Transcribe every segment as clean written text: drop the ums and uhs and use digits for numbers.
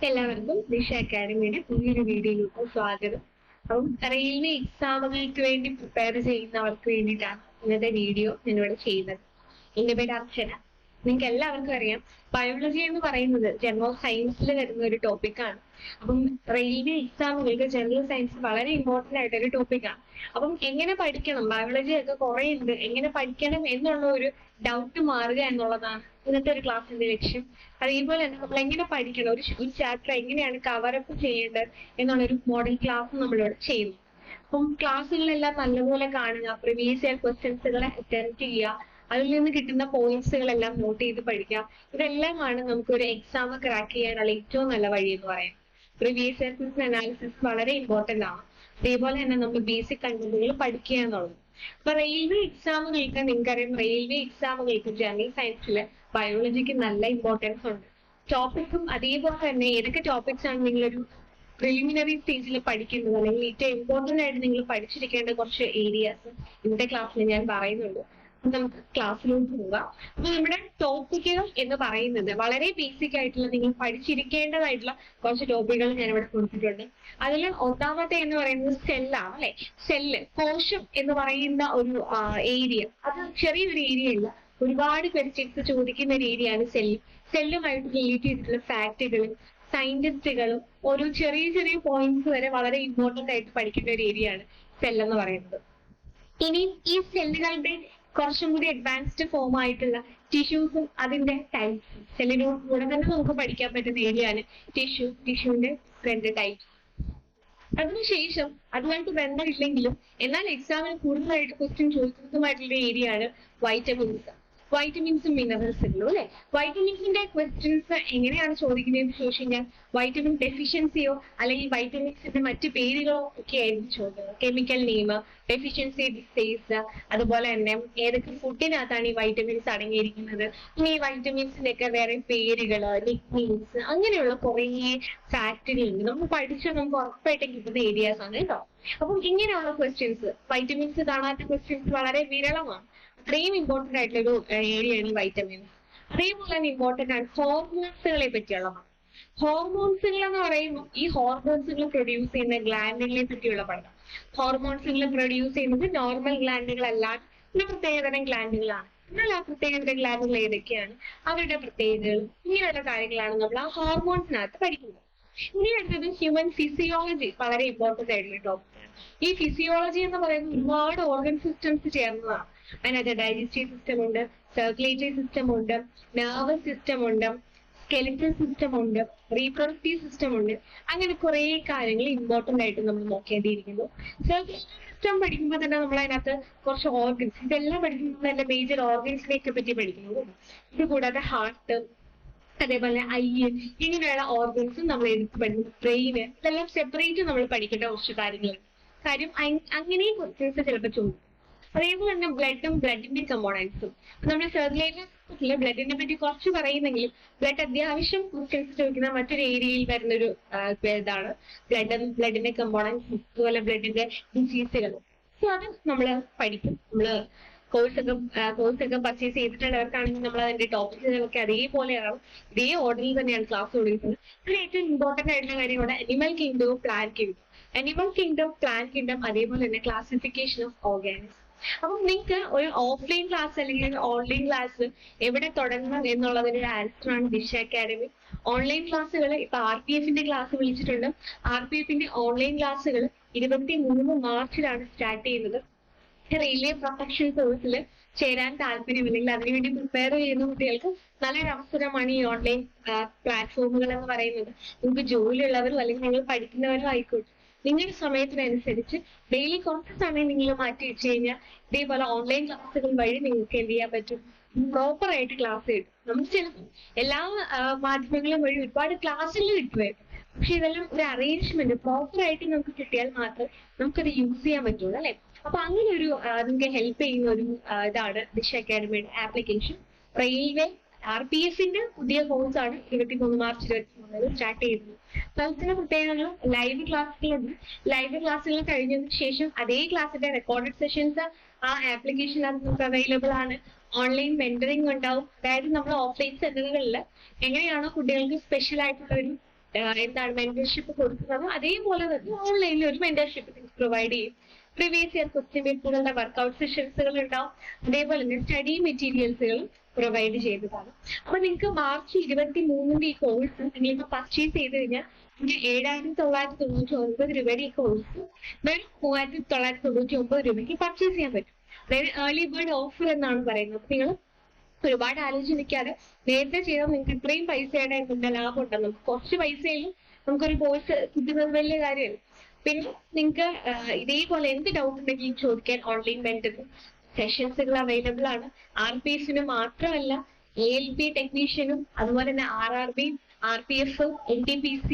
എല്ലാവർക്കും ദിശ അക്കാഡമിയുടെ പുതിയൊരു വീഡിയോയിലേക്ക് സ്വാഗതം. അപ്പം റെയിൽവേ എക്സാമുകൾക്ക് വേണ്ടി പ്രിപ്പയർ ചെയ്യുന്നവർക്ക് വേണ്ടിയിട്ടാണ് ഇന്നത്തെ വീഡിയോ ഞാനിവിടെ ചെയ്യുന്നത്. എന്റെ പേര് അർച്ചന. നിങ്ങൾക്ക് എല്ലാവർക്കും അറിയാം, ബയോളജി എന്ന് പറയുന്നത് ജനറൽ സയൻസിൽ വരുന്ന ഒരു ടോപ്പിക്കാണ്. അപ്പം റെയിൽവേ എക്സാമുകൾക്ക് ജനറൽ സയൻസ് വളരെ ഇമ്പോർട്ടന്റ് ആയിട്ടൊരു ടോപ്പിക്കാണ്. അപ്പം എങ്ങനെ പഠിക്കണം, ബയോളജി ഒക്കെ കുറെ ഉണ്ട്, എങ്ങനെ പഠിക്കണം എന്നുള്ള ഒരു ഡൗട്ട് മാറുക എന്നുള്ളതാണ് ഇന്നത്തെ ഒരു ക്ലാസ്സിന്റെ ലക്ഷ്യം. അതേപോലെ തന്നെ നമ്മൾ എങ്ങനെ പഠിക്കണം, ഒരു ചാപ്റ്റർ എങ്ങനെയാണ് കവറപ്പ് ചെയ്യേണ്ടത് എന്നുള്ളൊരു മോഡൽ ക്ലാസ് നമ്മളിവിടെ ചെയ്യുന്നു. അപ്പം ക്ലാസ്സുകളെല്ലാം നല്ലപോലെ കാണുക, പ്രീവിയസ് ഇയർ ക്വസ്റ്റ്യൻസുകളെ അറ്റൻഡ് ചെയ്യുക, അതിൽ നിന്ന് കിട്ടുന്ന പോയിന്റ്സുകളെല്ലാം നോട്ട് ചെയ്ത് പഠിക്കുക. ഇതെല്ലാമാണ് നമുക്ക് ഒരു എക്സാം ക്രാക്ക് ചെയ്യാനുള്ള ഏറ്റവും നല്ല വഴി എന്ന് പറയാം. പ്രീവിയസ് ഇയർ ക്വസ്റ്റ്യൻ അനാലിസിസ് വളരെ ഇമ്പോർട്ടന്റ് ആണ്. അതേപോലെ തന്നെ നമ്മൾ ബേസിക് കണ്ടന്റുകൾ പഠിക്കുക എന്നുള്ളത്. അപ്പൊ റെയിൽവേ എക്സാമുകൾക്ക് നിങ്ങൾക്കറിയാം, റെയിൽവേ എക്സാമുകൾക്ക് ജനറൽ സയൻസില് ബയോളജിക്ക് നല്ല ഇമ്പോർട്ടൻസ് ഉണ്ട്. ടോപ്പിക്കും അതേപോലെ തന്നെ ഏതൊക്കെ ടോപ്പിക്സ് ആണ് നിങ്ങളൊരു പ്രിലിമിനറി സ്റ്റേജിൽ പഠിക്കേണ്ടത് അല്ലെങ്കിൽ ഏറ്റവും ഇമ്പോർട്ടന്റ് ആയിട്ട് നിങ്ങൾ പഠിച്ചിരിക്കേണ്ട കുറച്ച് ഏരിയാസ് ഇന്നത്തെ ക്ലാസ്സിൽ ഞാൻ പറയുന്നുണ്ട്. നമുക്ക് ക്ലാസ്സിലോട്ട് പോകാം. അപ്പൊ നമ്മുടെ ടോപ്പിക്കുകൾ എന്ന് പറയുന്നത് വളരെ ബേസിക് ആയിട്ടുള്ള നിങ്ങൾ പഠിച്ചിരിക്കേണ്ടതായിട്ടുള്ള കുറച്ച് ടോപ്പിക്കുകൾ ഞാൻ ഇവിടെ കൊടുത്തിട്ടുണ്ട്. അതിൽ ഒന്നാമത്തെ എന്ന് പറയുന്നത് സെല്ലാണ് അല്ലെ. സെല്ല്, കോശം എന്ന് പറയുന്ന ഒരു ഏരിയ, അത് ചെറിയൊരു ഏരിയ അല്ല, ഒരുപാട് ക്വസ്റ്റ്യൻസ് ചോദിക്കുന്ന ഒരു ഏരിയയാണ് സെല്ല്. സെല്ലുമായിട്ട് റിലേറ്റ് ചെയ്തിട്ടുള്ള ഫാക്ടുകളും സയന്റിസ്റ്റുകളും ഓരോ ചെറിയ ചെറിയ പോയിന്റ്സ് വരെ വളരെ ഇമ്പോർട്ടന്റ് ആയിട്ട് പഠിക്കേണ്ട ഒരു ഏരിയയാണ് സെല്ല് എന്ന് പറയുന്നത്. ഇനി ഈ സെല്ലുകളുടെ കുറച്ചും കൂടി അഡ്വാൻസ്ഡ് ഫോം ആയിട്ടുള്ള ടിഷ്യൂസും അതിന്റെ ടൈപ്സും സെല്ലിനോട് കൂടെ തന്നെ നമുക്ക് പഠിക്കാൻ പറ്റുന്ന ഏരിയയാണ് ടിഷ്യൂവിന്റെ രണ്ട് ടൈപ്സ്. അതിനുശേഷം അതുമായിട്ട് ബന്ധമില്ലെങ്കിലും എന്നാൽ എക്സാമിന് കൂടുതലായിട്ട് ക്വസ്റ്റ്യൻ ചോദിക്കുന്നതുമായിട്ടുള്ള ഏരിയയാണ് വൈറ്റമിൻസ്. വൈറ്റമിൻസും മിനറൽസുകളും അല്ലെ. വൈറ്റമിൻസിന്റെ ക്വസ്റ്റ്യൻസ് എങ്ങനെയാണ് ചോദിക്കുന്നതെന്ന് ചോദിച്ചു കഴിഞ്ഞാൽ വൈറ്റമിൻ ഡെഫിഷ്യൻസിയോ അല്ലെങ്കിൽ വൈറ്റമിൻസിന്റെ മറ്റു പേരുകളോ ഒക്കെ ആയിരിക്കും ചോദിക്കുന്നത്. കെമിക്കൽ നെയിം, ഡെഫിഷ്യൻസി ഡിസീസ്, അതുപോലെ തന്നെ ഏതൊക്കെ ഫുഡിനകത്താണ് ഈ വൈറ്റമിൻസ് അടങ്ങിയിരിക്കുന്നത്, ഇനി ഈ വൈറ്റമിൻസിന്റെ ഒക്കെ വേറെ പേരുകള്, നിക്നെയിംസ്, അങ്ങനെയുള്ള കുറെ ഫാക്ടറിയുണ്ട്. നമ്മൾ പഠിച്ചാൽ നമുക്ക് ഉറപ്പായിട്ടും കിട്ടുന്ന ഏരിയാസ് ആണ് കേട്ടോ. അപ്പം ഇങ്ങനെയുള്ള ക്വസ്റ്റ്യൻസ്, വൈറ്റമിൻസ് കാണാത്ത ക്വസ്റ്റ്യൻസ് വളരെ വിരളമാണ്. അത്രയും ഇമ്പോർട്ടന്റ് ആയിട്ടുള്ള ഒരു ഏരിയയാണ് ഈ വൈറ്റമിൻസ്. അതേപോലെ തന്നെ ഇമ്പോർട്ടന്റ് ആണ് ഹോർമോൺസുകളെ പറ്റിയുള്ളതാണ്. ഹോർമോൺസുകൾ എന്ന് പറയുമ്പോൾ ഈ ഹോർമോൺസുകൾ പ്രൊഡ്യൂസ് ചെയ്യുന്ന ഗ്ലാൻഡുകളെ പറ്റിയുള്ള പഠനം. ഹോർമോൺസുകൾ പ്രൊഡ്യൂസ് ചെയ്യുന്നത് നോർമൽ ഗ്ലാൻഡുകളല്ലാതെ ഒരു പ്രത്യേകതരം ഗ്ലാൻഡുകളാണ്. എന്നാൽ ആ പ്രത്യേകതരം ഗ്ലാൻഡുകൾ ഏതൊക്കെയാണ്, അവരുടെ പ്രത്യേകതകൾ, ഇങ്ങനെയുള്ള കാര്യങ്ങളാണ് നമ്മൾ ആ ഹോർമോൺസിനകത്ത് പഠിക്കുന്നത്. ഇനി അടുത്തത് ഹ്യൂമൻ ഫിസിയോളജി, വളരെ ഇമ്പോർട്ടന്റ് ആയിട്ടുള്ള ടോപ്പിക്കാണ്. ഈ ഫിസിയോളജി എന്ന് പറയുന്നത് ഒരുപാട് ഓർഗൻ സിസ്റ്റംസ് ചേർന്നതാണ്. അതിനകത്ത് ഡൈജസ്റ്റീവ് സിസ്റ്റം ഉണ്ട്, സർക്കുലേറ്ററി സിസ്റ്റം ഉണ്ട്, നെർവസ് സിസ്റ്റം ഉണ്ട്, സ്കെലിറ്റൽ സിസ്റ്റം ഉണ്ട്, റീപ്രൊഡക്റ്റീവ് സിസ്റ്റം ഉണ്ട്. അങ്ങനെ കുറെ കാര്യങ്ങൾ ഇമ്പോർട്ടന്റ് ആയിട്ട് നമ്മൾ നോക്കേണ്ടിയിരിക്കുന്നു. സർക്കുലേറ്ററി സിസ്റ്റം പഠിക്കുമ്പോൾ തന്നെ നമ്മൾ അതിനകത്ത് കുറച്ച് ഓർഗൻസ്, ഇതെല്ലാം പഠിക്കുമ്പോൾ തന്നെ മേജർ ഓർഗൻസിനെയൊക്കെ പറ്റി പഠിക്കുന്നത്. ഇത് കൂടാതെ ഹാർട്ട്, അതേപോലെ ഐ, ഇങ്ങനെയുള്ള ഓർഗൻസും നമ്മൾ എടുത്ത് പഠിക്കുന്നു. ബ്രെയിന്, ഇതെല്ലാം സെപ്പറേറ്റ് നമ്മൾ പഠിക്കേണ്ട കുറച്ച് കാര്യങ്ങളുണ്ട്. കാര്യം അങ്ങനെയും ക്വസ്റ്റ്യൻസ് ചിലപ്പോൾ ചോദിക്കും. അതേപോലെ തന്നെ ബ്ലഡും ബ്ലഡിന്റെ കമ്പോണൻസും. നമ്മൾ സർക്കുലേറ്ററി ബ്ലഡിനെ പറ്റി കുറച്ച് പറയുന്നെങ്കിലും ബ്ലഡ് അത്യാവശ്യം ക്വസ്റ്റ്യൻസ് ചോദിക്കുന്ന മറ്റൊരു ഏരിയയിൽ വരുന്നൊരു ഇതാണ് ബ്ലഡിന്റെ കമ്പോണൻസും, അതുപോലെ ബ്ലഡിന്റെ ഡിസീസുകൾ. അത് നമ്മൾ പഠിക്കും. നമ്മള് കോഴ്സൊക്കെ പർച്ചേസ് ചെയ്തിട്ടുള്ളവർക്കാണെങ്കിൽ നമ്മൾ അതിന്റെ ടോപ്പിക്കുകളൊക്കെ അതേപോലെയാണ്, ഇതേ ഓർഡറിൽ തന്നെയാണ് ക്ലാസ് കൊടുക്കുന്നത്. ഇതിൽ ഏറ്റവും ഇമ്പോർട്ടന്റ് ആയിട്ടുള്ള കാര്യമാണ് അനിമൽ കിങ്ഡവും plant kingdom. Animal kingdom, plant kingdom, അതേപോലെ തന്നെ ക്ലാസിഫിക്കേഷൻ ഓഫ് ഓർഗാനിസം. അപ്പം നിങ്ങൾക്ക് ഒരു ഓഫ്ലൈൻ ക്ലാസ് അല്ലെങ്കിൽ ഒരു ഓൺലൈൻ ക്ലാസ് എവിടെ തുടങ്ങണം എന്നുള്ളതിന്റെ ഒരു ആൻസറാണ് ദിശ അക്കാഡമി. ഓൺലൈൻ ക്ലാസ്സുകൾ ഇപ്പൊ RPF ക്ലാസ് വിളിച്ചിട്ടുണ്ട്. RPF ഓൺലൈൻ ക്ലാസ്സുകൾ 23 മാർച്ചിലാണ് സ്റ്റാർട്ട് ചെയ്യുന്നത്. റെയിൽവേ പ്രൊട്ടക്ഷൻ കോഴ്സിൽ ചേരാൻ താല്പര്യമില്ലെങ്കിൽ അതിനുവേണ്ടി പ്രിപ്പയർ ചെയ്യുന്ന കുട്ടികൾക്ക് നല്ലൊരു അവസരമാണ് ഈ ഓൺലൈൻ പ്ലാറ്റ്ഫോമുകൾ എന്ന് പറയുന്നത്. നിങ്ങൾക്ക് ജോലിയുള്ളവരും അല്ലെങ്കിൽ നിങ്ങൾ പഠിക്കുന്നവരും ആയിക്കോട്ടെ, നിങ്ങളുടെ സമയത്തിനനുസരിച്ച് ഡെയിലി കുറച്ച് സമയം നിങ്ങൾ മാറ്റി വെച്ച് കഴിഞ്ഞാൽ ഇതേപോലെ ഓൺലൈൻ ക്ലാസ്സുകൾ വഴി നിങ്ങൾക്ക് എന്ത് ചെയ്യാൻ പറ്റും, പ്രോപ്പർ ആയിട്ട് ക്ലാസ് കിട്ടും. നമുക്ക് ചിലപ്പോൾ എല്ലാ മാധ്യമങ്ങളും വഴി ഒരുപാട് ക്ലാസ്സുകൾ കിട്ടുമായിരുന്നു. പക്ഷെ ഇതെല്ലാം ഒരു അറേഞ്ച്മെന്റ് പ്രോപ്പർ ആയിട്ട് നമുക്ക് കിട്ടിയാൽ മാത്രമേ നമുക്കത് യൂസ് ചെയ്യാൻ പറ്റുള്ളൂ അല്ലെ. അപ്പൊ അങ്ങനെ ഒരു നിങ്ങൾക്ക് ഹെൽപ്പ് ചെയ്യുന്ന ഒരു ഇതാണ് ദിശ അക്കാഡമിയുടെ ആപ്ലിക്കേഷൻ. റെയിൽവേ RPF പുതിയ കോഴ്സാണ് 23 മാർച്ച് 2023 സ്റ്റാർട്ട് ചെയ്യുന്നത്. ക്ലാസ്സിന്റെ പ്രത്യേകതകൾ ലൈവ് ക്ലാസ്സുകളുണ്ട്. ലൈവ് ക്ലാസ്സുകൾ കഴിഞ്ഞതിന് ശേഷം അതേ ക്ലാസ്സിന്റെ റെക്കോർഡഡ് സെഷൻസ് ആ ആപ്ലിക്കേഷനകത്ത് നമുക്ക് അവൈലബിൾ ആണ്. ഓൺലൈൻ മെന്ററിംഗ് ഉണ്ടാവും. അതായത് നമ്മൾ ഓഫ്ലൈൻ സെന്ററുകളിൽ എങ്ങനെയാണോ കുട്ടികൾക്ക് സ്പെഷ്യൽ ആയിട്ടുള്ള ഒരു എന്താണ് മെന്റർഷിപ്പ് കൊടുക്കുന്നത്, അതേപോലെ തന്നെ ഓൺലൈനിൽ ഒരു മെന്റർഷിപ്പ് നിങ്ങൾക്ക് പ്രൊവൈഡ് ചെയ്യും. പ്രീവിയസ് ഇയർ ക്വസ്റ്റ്യൻ പേപ്പറുകളുടെ വർക്ക്ഔട്ട് സെഷൻസുകൾ ഉണ്ടാവും. അതേപോലെ തന്നെ സ്റ്റഡി മെറ്റീരിയൽസുകൾ പ്രൊവൈഡ് ചെയ്തതാണ്. അപ്പൊ നിങ്ങൾക്ക് March 23 ഈ കോഴ്സ് നിങ്ങൾക്ക് പർച്ചേസ് ചെയ്ത് കഴിഞ്ഞാൽ 7,999 രൂപയുടെ ഈ കോഴ്സ് വെറും 3,999 രൂപയ്ക്ക് പർച്ചേസ് ചെയ്യാൻ പറ്റും. അതായത് ഏർലി ബേർഡ് ഓഫർ എന്നാണ് പറയുന്നത്. നിങ്ങൾ ഒരുപാട് ആലോചിച്ച് നിൽക്കാതെ നേരത്തെ ചെയ്താൽ നിങ്ങൾക്ക് ഇത്രയും പൈസയുടെ എന്തുണ്ട് ലാഭം ഉണ്ട്. നമുക്ക് കുറച്ച് പൈസയിൽ നമുക്കൊരു കോഴ്സ് കിട്ടുന്നത് വലിയ കാര്യമല്ല. പിന്നെ നിങ്ങൾക്ക് ഇതേപോലെ എന്ത് ഡൗട്ട് ഉണ്ടെങ്കിലും ചോദിക്കാൻ ഓൺലൈൻ മെന്റർ സെഷൻസുകൾ അവൈലബിൾ ആണ്. RPSനും മാത്രമല്ല ALP ടെക്നീഷ്യനും അതുപോലെ തന്നെ RRB, RPF, NTPC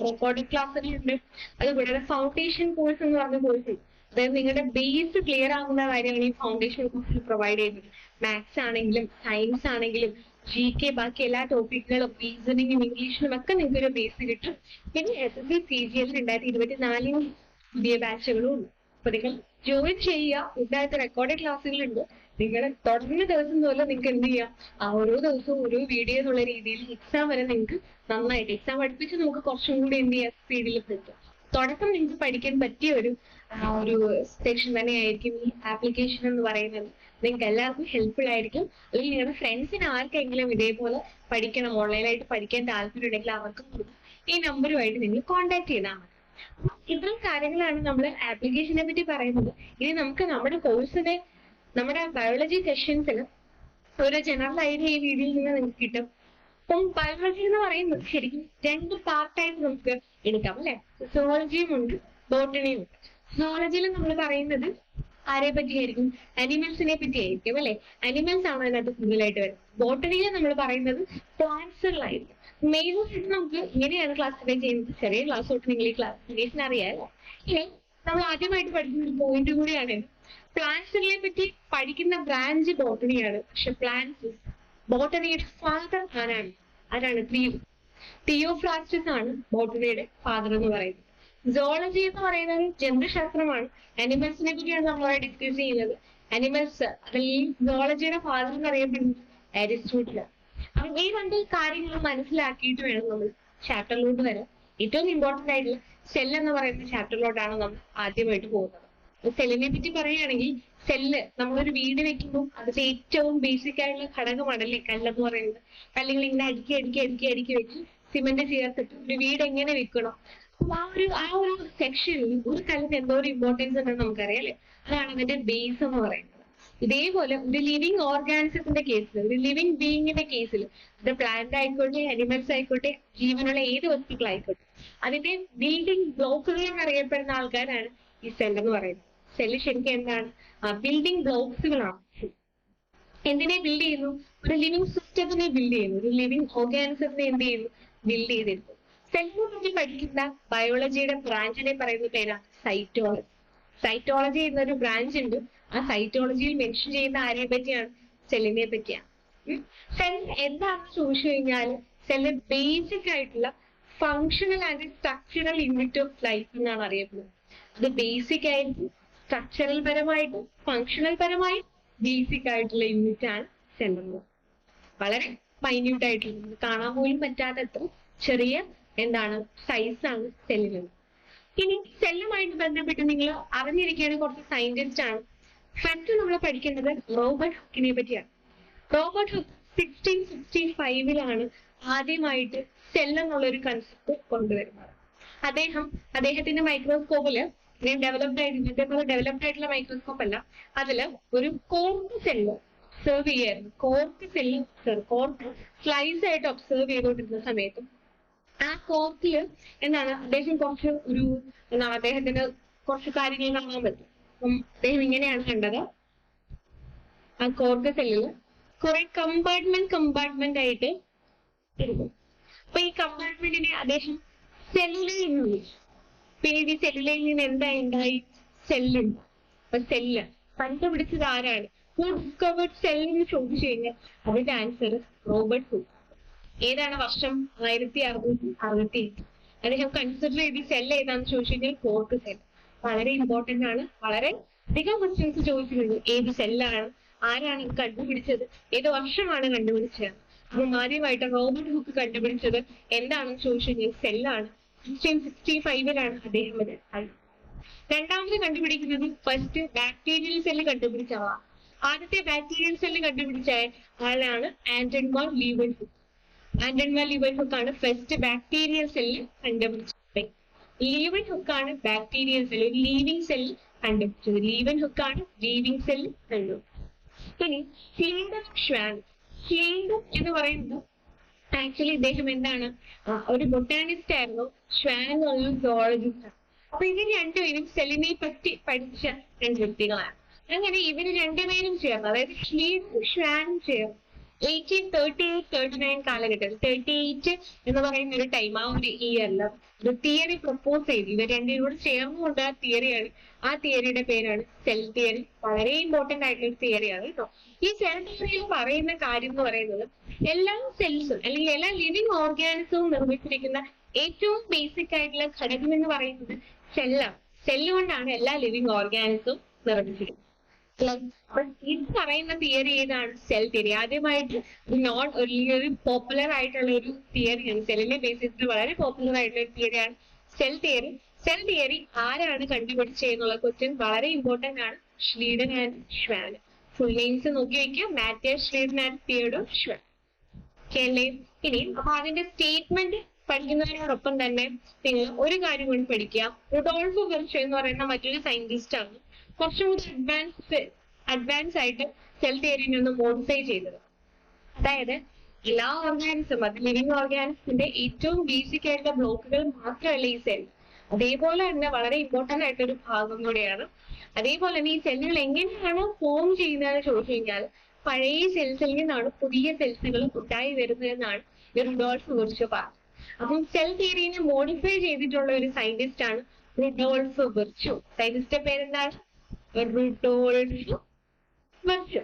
റെക്കോർഡിംഗ് ക്ലാസ്സുകളുണ്ട്. അതുകൂടാതെ ഫൗണ്ടേഷൻ കോഴ്സ് എന്ന് പറഞ്ഞ കോഴ്സ്, അതായത് നിങ്ങളുടെ ബേസ് ക്ലിയർ ആകുന്ന കാര്യമാണ് ഈ ഫൗണ്ടേഷൻ കോഴ്സിൽ പ്രൊവൈഡ് ചെയ്യുന്നത്. മാത്സ് ആണെങ്കിലും സയൻസ് ആണെങ്കിലും GK ബാക്കി എല്ലാ ടോപ്പിക്കുകളും റീസണിങ്ങും ഇംഗ്ലീഷിനും ഒക്കെ നിങ്ങൾക്ക് ഒരു ബേസ് കിട്ടും. പിന്നെ SSC CGL 2024 പുതിയ ബാച്ചുകളും ഉണ്ട്. അപ്പൊ നിങ്ങൾ ജോയിൻ ചെയ്യുക. ഇതായിട്ട് റെക്കോർഡഡ് ക്ലാസ്സുകളുണ്ട്. നിങ്ങൾ തുടങ്ങുന്ന ദിവസം പോലെ നിങ്ങൾക്ക് എന്ത് ചെയ്യാം, ഓരോ ദിവസവും ഓരോ വീഡിയോ എന്നുള്ള രീതിയിൽ എക്സാം വരെ നിങ്ങൾക്ക് നന്നായിട്ട് എക്സാം പഠിപ്പിച്ച് നമുക്ക് കുറച്ചും കൂടി എന്ത് ചെയ്യാം സ്പീഡിൽ എത്തും. തുടക്കം നിങ്ങൾക്ക് പഠിക്കാൻ പറ്റിയ ഒരു സെക്ഷൻ തന്നെയായിരിക്കും ഈ ആപ്ലിക്കേഷൻ എന്ന് പറയുന്നത്. നിങ്ങൾക്ക് എല്ലാവർക്കും ഹെൽപ്ഫുൾ ആയിരിക്കും. അല്ലെങ്കിൽ നിങ്ങളുടെ ഫ്രണ്ട്സിന് ആർക്കെങ്കിലും ഇതേപോലെ പഠിക്കണം, ഓൺലൈനായിട്ട് പഠിക്കാൻ താല്പര്യം ഉണ്ടെങ്കിൽ അവർക്കും ഈ നമ്പറുമായിട്ട് നിങ്ങൾ കോൺടാക്ട് ചെയ്താൽ മതി. ഇത്രയും കാര്യങ്ങളാണ് നമ്മൾ ആപ്ലിക്കേഷനെ പറ്റി പറയുന്നത്. ഇനി നമുക്ക് നമ്മുടെ കോഴ്സിനെ നമ്മുടെ ബയോളജി സെഷൻസിൽ ഒരു ജനറൽ ഐഡിയ ഈ വീഡിയോയിൽ നിന്ന് നിങ്ങൾക്ക് കിട്ടും. അപ്പം ബയോളജി എന്ന് പറയുന്നത് ശരിക്കും 2 പാർട്ടായിട്ട് നമുക്ക് എടുക്കാം അല്ലെ. സുവോളജിയും ഉണ്ട്, ബോട്ടണിയും ഉണ്ട്. സുവോളജിയിൽ നമ്മൾ പറയുന്നത് ആരെ പറ്റിയായിരിക്കും? അനിമൽസിനെ പറ്റിയായിരിക്കും അല്ലെ. അനിമൽസ് ആണ് അതിനകത്ത് കൂടുതലായിട്ട് വരുന്നത്. ബോട്ടണിയിൽ നമ്മൾ പറയുന്നത് പ്ലാന്റ്സുകളായിരിക്കും. മെയിനായിട്ട് നമുക്ക് ഇങ്ങനെയാണ് ക്ലാസിഫൈ ചെയ്യുന്നത്. ചെറിയ ക്ലാസ് തൊട്ട് നിങ്ങൾ ഈ ക്ലാസിഫിക്കേഷൻ അറിയാമല്ലോ. ഇനി നമ്മൾ ആദ്യമായിട്ട് പഠിക്കുന്ന ഒരു പോയിന്റ് കൂടിയാണ് പ്ലാന്റ്സുകളെ പറ്റി പഠിക്കുന്ന ബ്രാഞ്ച് ബോട്ടണിയാണ്. പക്ഷെ പ്ലാന്റ്സ് ബോട്ടണിയുടെ ഫാദർ ആരാണ്? തിയോഫ്രാസ്റ്റസ് ആണ് ബോട്ടണിയുടെ ഫാദർ എന്ന് പറയുന്നത്. സോളജി എന്ന് പറയുന്നത് ജന്തുശാസ്ത്രമാണ്. അനിമൽസിനെ പറ്റിയാണ് നമ്മൾ ഡിസ്കസ് ചെയ്യുന്നത്. അനിമൽസ് അല്ലെങ്കിൽ സോളജിയുടെ ഫാദർ എന്ന് അറിയപ്പെടുന്നത് അരിസ്റ്റോട്ടിലാണ്. അപ്പൊ ഈ 2 കാര്യങ്ങൾ മനസ്സിലാക്കിയിട്ട് വേണം നമ്മൾ ചാപ്റ്ററിലോട്ട് വരാൻ. ഏറ്റവും ഇമ്പോർട്ടന്റ് ആയിട്ടുള്ള സെൽ എന്ന് പറയുന്ന ചാപ്റ്ററിലോട്ടാണ് നമ്മൾ ആദ്യമായിട്ട് പോകുന്നത്. സെല്ലിനെ പറ്റി പറയുകയാണെങ്കിൽ സെല്ല് നമ്മളൊരു വീട് വെക്കുമ്പോൾ അതിന്റെ ഏറ്റവും ബേസിക് ആയിട്ടുള്ള ഘടകമാണല്ലേ കല്ലെന്ന് പറയുന്നത്. കല്ലുകൾ ഇങ്ങനെ അടുക്കി വെച്ച് സിമെന്റ് ചേർത്തിട്ട് ഒരു വീട് എങ്ങനെ വെക്കണം. അപ്പൊ ആ ഒരു സെക്ഷനിൽ ഒരു കല്ലിന് എന്തോ ഒരു ഇമ്പോർട്ടൻസ് ഉണ്ടെന്ന് നമുക്കറിയാം അല്ലെ. അതാണ് അതിന്റെ ബേസ് എന്ന് പറയുന്നത്. ഇതേപോലെ ഒരു ലിവിങ് ഓർഗാനിസത്തിന്റെ കേസിൽ, ഒരു ലിവിങ് ബീയിങ്ങിന്റെ കേസിൽ, അത് പ്ലാന്റ് ആയിക്കോട്ടെ അനിമൽസ് ആയിക്കോട്ടെ ജീവനുള്ള ഏത് വസ്തുക്കളായിക്കോട്ടെ, അതിന്റെ ബിൽഡിംഗ് ബ്ലോക്കുകൾ എന്നറിയപ്പെടുന്ന ആൾക്കാരാണ് ഈ സെൽ എന്ന് പറയുന്നത്. സെല്ല് ശരിക്കും എന്താണ്? ബിൽഡിംഗ് ബ്ലോക്സുകളാണ്. എന്തിനെ ബിൽഡ് ചെയ്യുന്നു? ഒരു ലിവിങ് സിസ്റ്റത്തിനെ ബിൽഡ് ചെയ്യുന്നു, ഒരു ലിവിങ് ഓർഗാനിസത്തിനെ എന്ത് ചെയ്യുന്നു? ബിൽഡ് ചെയ്തിരുന്നു. സെല്ലിനെ പറ്റി പഠിക്കുന്ന ബയോളജിയുടെ ബ്രാഞ്ചിനെ പറയുന്ന പേരാണ് സൈറ്റോളജി. സൈറ്റോളജി എന്നൊരു ബ്രാഞ്ച് ഉണ്ട്. ആ സൈറ്റോളജിയിൽ മെൻഷൻ ചെയ്യുന്ന ആരെ പറ്റിയാണ്? സെല്ലിനെ പറ്റിയാണ്. സെൽ എന്താണെന്ന് ചോദിച്ചു കഴിഞ്ഞാൽ സെല്ല് ബേസിക് ആയിട്ടുള്ള functional and structural unit of life എന്നാണ് അറിയപ്പെടുന്നത്. അത് ബേസിക് ആയിട്ട് സ്ട്രക്ചറൽ പരമായിട്ടും ഫങ്ഷണൽ പരമായും ബേസിക് ആയിട്ടുള്ള യൂണിറ്റ് ആണ് സെൽ എന്ന്. വളരെ മൈന്യൂട്ട് ആയിട്ടുള്ള കാണാൻ പോലും പറ്റാത്തത്ര ചെറിയ സൈസാണ് സെല്ലിനുള്ളത്. ഇനി സെല്ലുമായിട്ട് ബന്ധപ്പെട്ട് നിങ്ങൾ അറിഞ്ഞിരിക്കേണ്ട കുറച്ച് സയന്റിസ്റ്റ് ആണ്. ഫസ്റ്റ് നമ്മൾ പഠിക്കുന്നത് റോബർട്ട് ഹുക്കിനെ പറ്റിയാണ്. റോബർട്ട് ഹുക്ക് 1665 ആദ്യമായിട്ട് സെൽ എന്നുള്ളൊരു കൺസെപ്റ്റ് കൊണ്ടുവരുന്നത്. അദ്ദേഹത്തിന്റെ മൈക്രോസ്കോപ്പില് ഡെവലപ്ഡ് ആയിട്ടുള്ള മൈക്രോസ്കോപ്പ് അല്ല, അതില് ഒരു കോർക്ക് സെല്ല് ഒബ്സർവ് ചെയ്യായിരുന്നു. കോർക്ക് സ്ലൈസ് ആയിട്ട് ഒബ്സർവ് ചെയ്തുകൊണ്ടിരുന്ന സമയത്തും ആ കോർക്കില് അദ്ദേഹം അദ്ദേഹത്തിന് കുറച്ച് കാര്യങ്ങൾ കാണാൻ പറ്റും. അപ്പം അദ്ദേഹം ഇങ്ങനെയാണ് കണ്ടത്. ആ കോർക്ക് സെല്ലില് കുറെ കമ്പാർട്ട്മെന്റ് ആയിട്ട് ഇരിക്കും. അപ്പൊ ഈ കമ്പാർട്ട്മെന്റിനെ അദ്ദേഹം സെല്ലുലയിൽ നിന്ന് വിളിച്ചു. പിന്നെ ഈ സെല്ലുലയിൽ നിന്ന് എന്തായി? സെല്ലുണ്ട്. അപ്പൊ സെല്ല് കണ്ടുപിടിച്ചത് ആരാണ്? ഹു ഡിസ്കവേർഡ് സെൽ എന്ന് ചോദിച്ചു കഴിഞ്ഞാൽ അതിന്റെ ആൻസർ റോബർട്ട് ഹുക്ക്. ഏതാണ് വർഷം? 1668. അദ്ദേഹം കൺസിഡർ ചെയ്ത് സെൽ ഏതാണെന്ന് ചോദിച്ചു കഴിഞ്ഞാൽ കോർക്ക് സെൽ. വളരെ ഇമ്പോർട്ടന്റ് ആണ്. വളരെ അധികം ക്വസ്റ്റ്യൻസ് ചോദിച്ചിട്ടുണ്ട്. ഏത് സെല്ലാണ്, ആരാണ് കണ്ടുപിടിച്ചത്, ഏത് വർഷമാണ് കണ്ടുപിടിച്ചത്. അപ്പം ആദ്യമായിട്ട് റോബർട്ട് ഹുക്ക് കണ്ടുപിടിച്ചത് എന്താണെന്ന് ചോദിച്ചു കഴിഞ്ഞാൽ സെല്ലാണ്. 1665 അദ്ദേഹം ഇത് രണ്ടാമത് കണ്ടുപിടിക്കുന്നത് ഫസ്റ്റ് ബാക്ടീരിയൽ സെല്ല് കണ്ടുപിടിച്ച ആളാണ്. ആദ്യത്തെ ബാക്ടീരിയൽ സെല്ല് കണ്ടുപിടിച്ച ആളാണ് ആന്റൺ വാൻ ലീവൻഹുക്ക്. ആന്റൺ വാൻ ലീവൻഹുക്ക് ആണ് ഫസ്റ്റ് ബാക്ടീരിയൽ സെല്ല് കണ്ടുപിടിച്ചത്. ലീവൻഹുക്ക് ആണ് ബാക്ടീരിയൽ സെല്ല്, ലീവിംഗ് സെല്ല് കണ്ടുപിടിച്ചത്. ലീവൻഹുക്ക് ആണ് ലീവിംഗ് സെല്ല് കണ്ടുപിടിച്ചത്. ഇനി ഹീൽഡർ ഷ്വാൻ. ഹീൽഡർ എന്ന് പറയുന്നത് ആക്ച്വലി ഇദ്ദേഹം എന്താണ്, ഒരു ബൊട്ടാനിസ്റ്റ് ആയിരുന്നു. ഷ്വാൻ എന്നുള്ളൊരു സുവോളജിസ്റ്റ് ആണ്. അപ്പൊ ഇവർ രണ്ടുപേരും സെല്ലിനെ പറ്റി പഠിച്ച രണ്ട് വ്യക്തികളാണ്. അങ്ങനെ ഇവർ രണ്ടുപേരും ചേർന്ന്, അതായത് ഹീൽഡറും ഷ്വാനും ചേർന്ന് 1838-39 കാലഘട്ടത്തിൽ 38 എന്ന് പറയുന്ന ഒരു ടൈം, ആ ഒരു ഇയറിൽ ഒരു തിയറി പ്രപ്പോസ് ചെയ്തു. ഇവർ രണ്ടുപേരും കൂടെ ചേർന്നുകൊണ്ട് ആ തിയറിയാണ്, ആ തിയറിയുടെ പേരാണ് സെൽ തിയറി. വളരെ ഇമ്പോർട്ടന്റ് ആയിട്ടുള്ള ഒരു തിയറിയാണ് കേട്ടോ. ഈ സെൽ തിയറിയിൽ പറയുന്ന കാര്യം എന്ന് പറയുന്നത് എല്ലാ സെൽസും അല്ലെങ്കിൽ എല്ലാ ലിവിങ് ഓർഗാനിസവും നിർമ്മിച്ചിരിക്കുന്ന ഏറ്റവും ബേസിക് ആയിട്ടുള്ള ഘടകം എന്ന് പറയുന്നത് സെല്ലാണ്. സെല്ല് കൊണ്ടാണ് എല്ലാ ലിവിങ് ഓർഗാനിസവും നിർമ്മിച്ചിരിക്കുന്നത്. ഇത് പറയുന്ന തിയറി ഏതാണ്? Cell theory. ആദ്യമായിട്ട് ഒരു പോപ്പുലർ ആയിട്ടുള്ള ഒരു തിയറിയാണ്, സെല്ലിനെ ബേസ് ചെയ്തിട്ട് വളരെ പോപ്പുലർ ആയിട്ടുള്ള ഒരു തിയറിയാണ് സെൽ തിയറി. സെൽ തിയറി ആരാണ് കണ്ടുപിടിച്ചതെന്നുള്ള ക്വസ്റ്റ്യൻ വളരെ ഇമ്പോർട്ടന്റ് ആണ്. Schleiden and Schwann. Full names നോക്കി വയ്ക്കുക, മാറ്റിയസ് ഷ്ലീഡൻ ആൻഡ് തിയഡോർ ഷ്വാൻ. ഇനി അപ്പൊ അതിന്റെ സ്റ്റേറ്റ്മെന്റ് പഠിക്കുന്നതിനോടൊപ്പം തന്നെ നിങ്ങൾ ഒരു കാര്യം കൊണ്ട് പഠിക്കുക. റുഡോൾഫ് വിർച്ച് എന്ന് പറയുന്ന മറ്റൊരു സയന്റിസ്റ്റ് ആണ് കുറച്ചും കൂടി അഡ്വാൻസ് ആയിട്ട് സെൽ തിയറിനെ ഒന്ന് മോഡിഫൈ ചെയ്തത്. അതായത് എല്ലാ ഓർഗാനിസം, അത് ലിവിങ് ഓർഗാനിസത്തിന്റെ ഏറ്റവും ബേസിക് ആയിട്ടുള്ള ബ്ലോക്കുകൾ മാത്രമല്ല ഈ സെൽ, അതേപോലെ തന്നെ വളരെ ഇമ്പോർട്ടന്റ് ആയിട്ടൊരു ഭാഗം കൂടിയാണ്. അതേപോലെ തന്നെ ഈ സെല്ലുകൾ എങ്ങനെയാണ് ഫോം ചെയ്യുന്നതെന്ന് ചോദിച്ചു കഴിഞ്ഞാൽ പഴയ സെൽസിൽ നിന്നാണ് പുതിയ സെൽസുകൾ ഉണ്ടായി വരുന്നതെന്നാണ് റുഡോൾഫ് വിർച്ച് പറഞ്ഞത്. അപ്പം സെൽ തിയറിനെ മോഡിഫൈ ചെയ്തിട്ടുള്ള ഒരു സയന്റിസ്റ്റ് ആണ് റുഡോൾഫ് വിർച്ച്. സയന്റിസ്റ്റിന്റെ പേരെന്താണ്? റുഡോൾഫ് വിർച്ച്.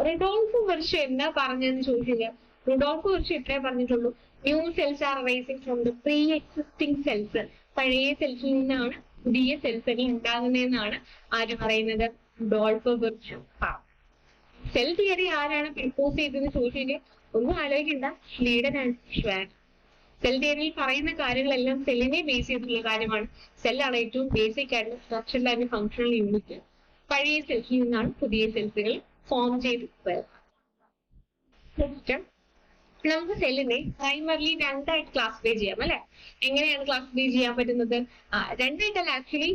റുഡോൾഫ് വിർച്ച് എന്താ പറഞ്ഞതെന്ന് ചോദിച്ചു കഴിഞ്ഞാൽ റുഡോൾഫ് വിർച്ച് ഇത്രേ പറഞ്ഞിട്ടുള്ളൂ: new cells are rising from the pre existing cells. പഴയ സെൽസിൽ നിന്നാണ് പുതിയ സെൽസുകൾ ഉണ്ടാകുന്നതെന്നാണ് ആര് പറയുന്നത്? റുഡോൾഫ് വിർച്ച്. സെൽ തിയറി ആരാണ് പ്രപ്പോസ് ചെയ്തതെന്ന് ചോദിച്ചു കഴിഞ്ഞാൽ ഒന്നും ആലോചിക്കണ്ട, ഷ്ലീഡൻ ആൻഡ് ഷ്വാൻ. സെൽ തിയറിയിൽ പറയുന്ന കാര്യങ്ങളെല്ലാം സെല്ലിനെ ബേസ് ചെയ്തിട്ടുള്ള കാര്യമാണ്. സെല്ലാണ് ഏറ്റവും ബേസിക് ആയിട്ടുള്ള സ്ട്രക്ചറൽ ആൻഡ് ഫങ്ഷണൽ യൂണിറ്റ്. പഴയ സെൽസിൽ നിന്നാണ് പുതിയ സെൽസുകൾ ഫോം ചെയ്ത് വരുന്നത്. നമുക്ക് സെല്ലിനെ പ്രൈമറിലി രണ്ടായിട്ട് ക്ലാസിഫൈ ചെയ്യാം അല്ലെ? എങ്ങനെയാണ് ക്ലാസിഫൈ ചെയ്യാൻ പറ്റുന്നത്? രണ്ടായിട്ടല്ല, ആക്ച്വലി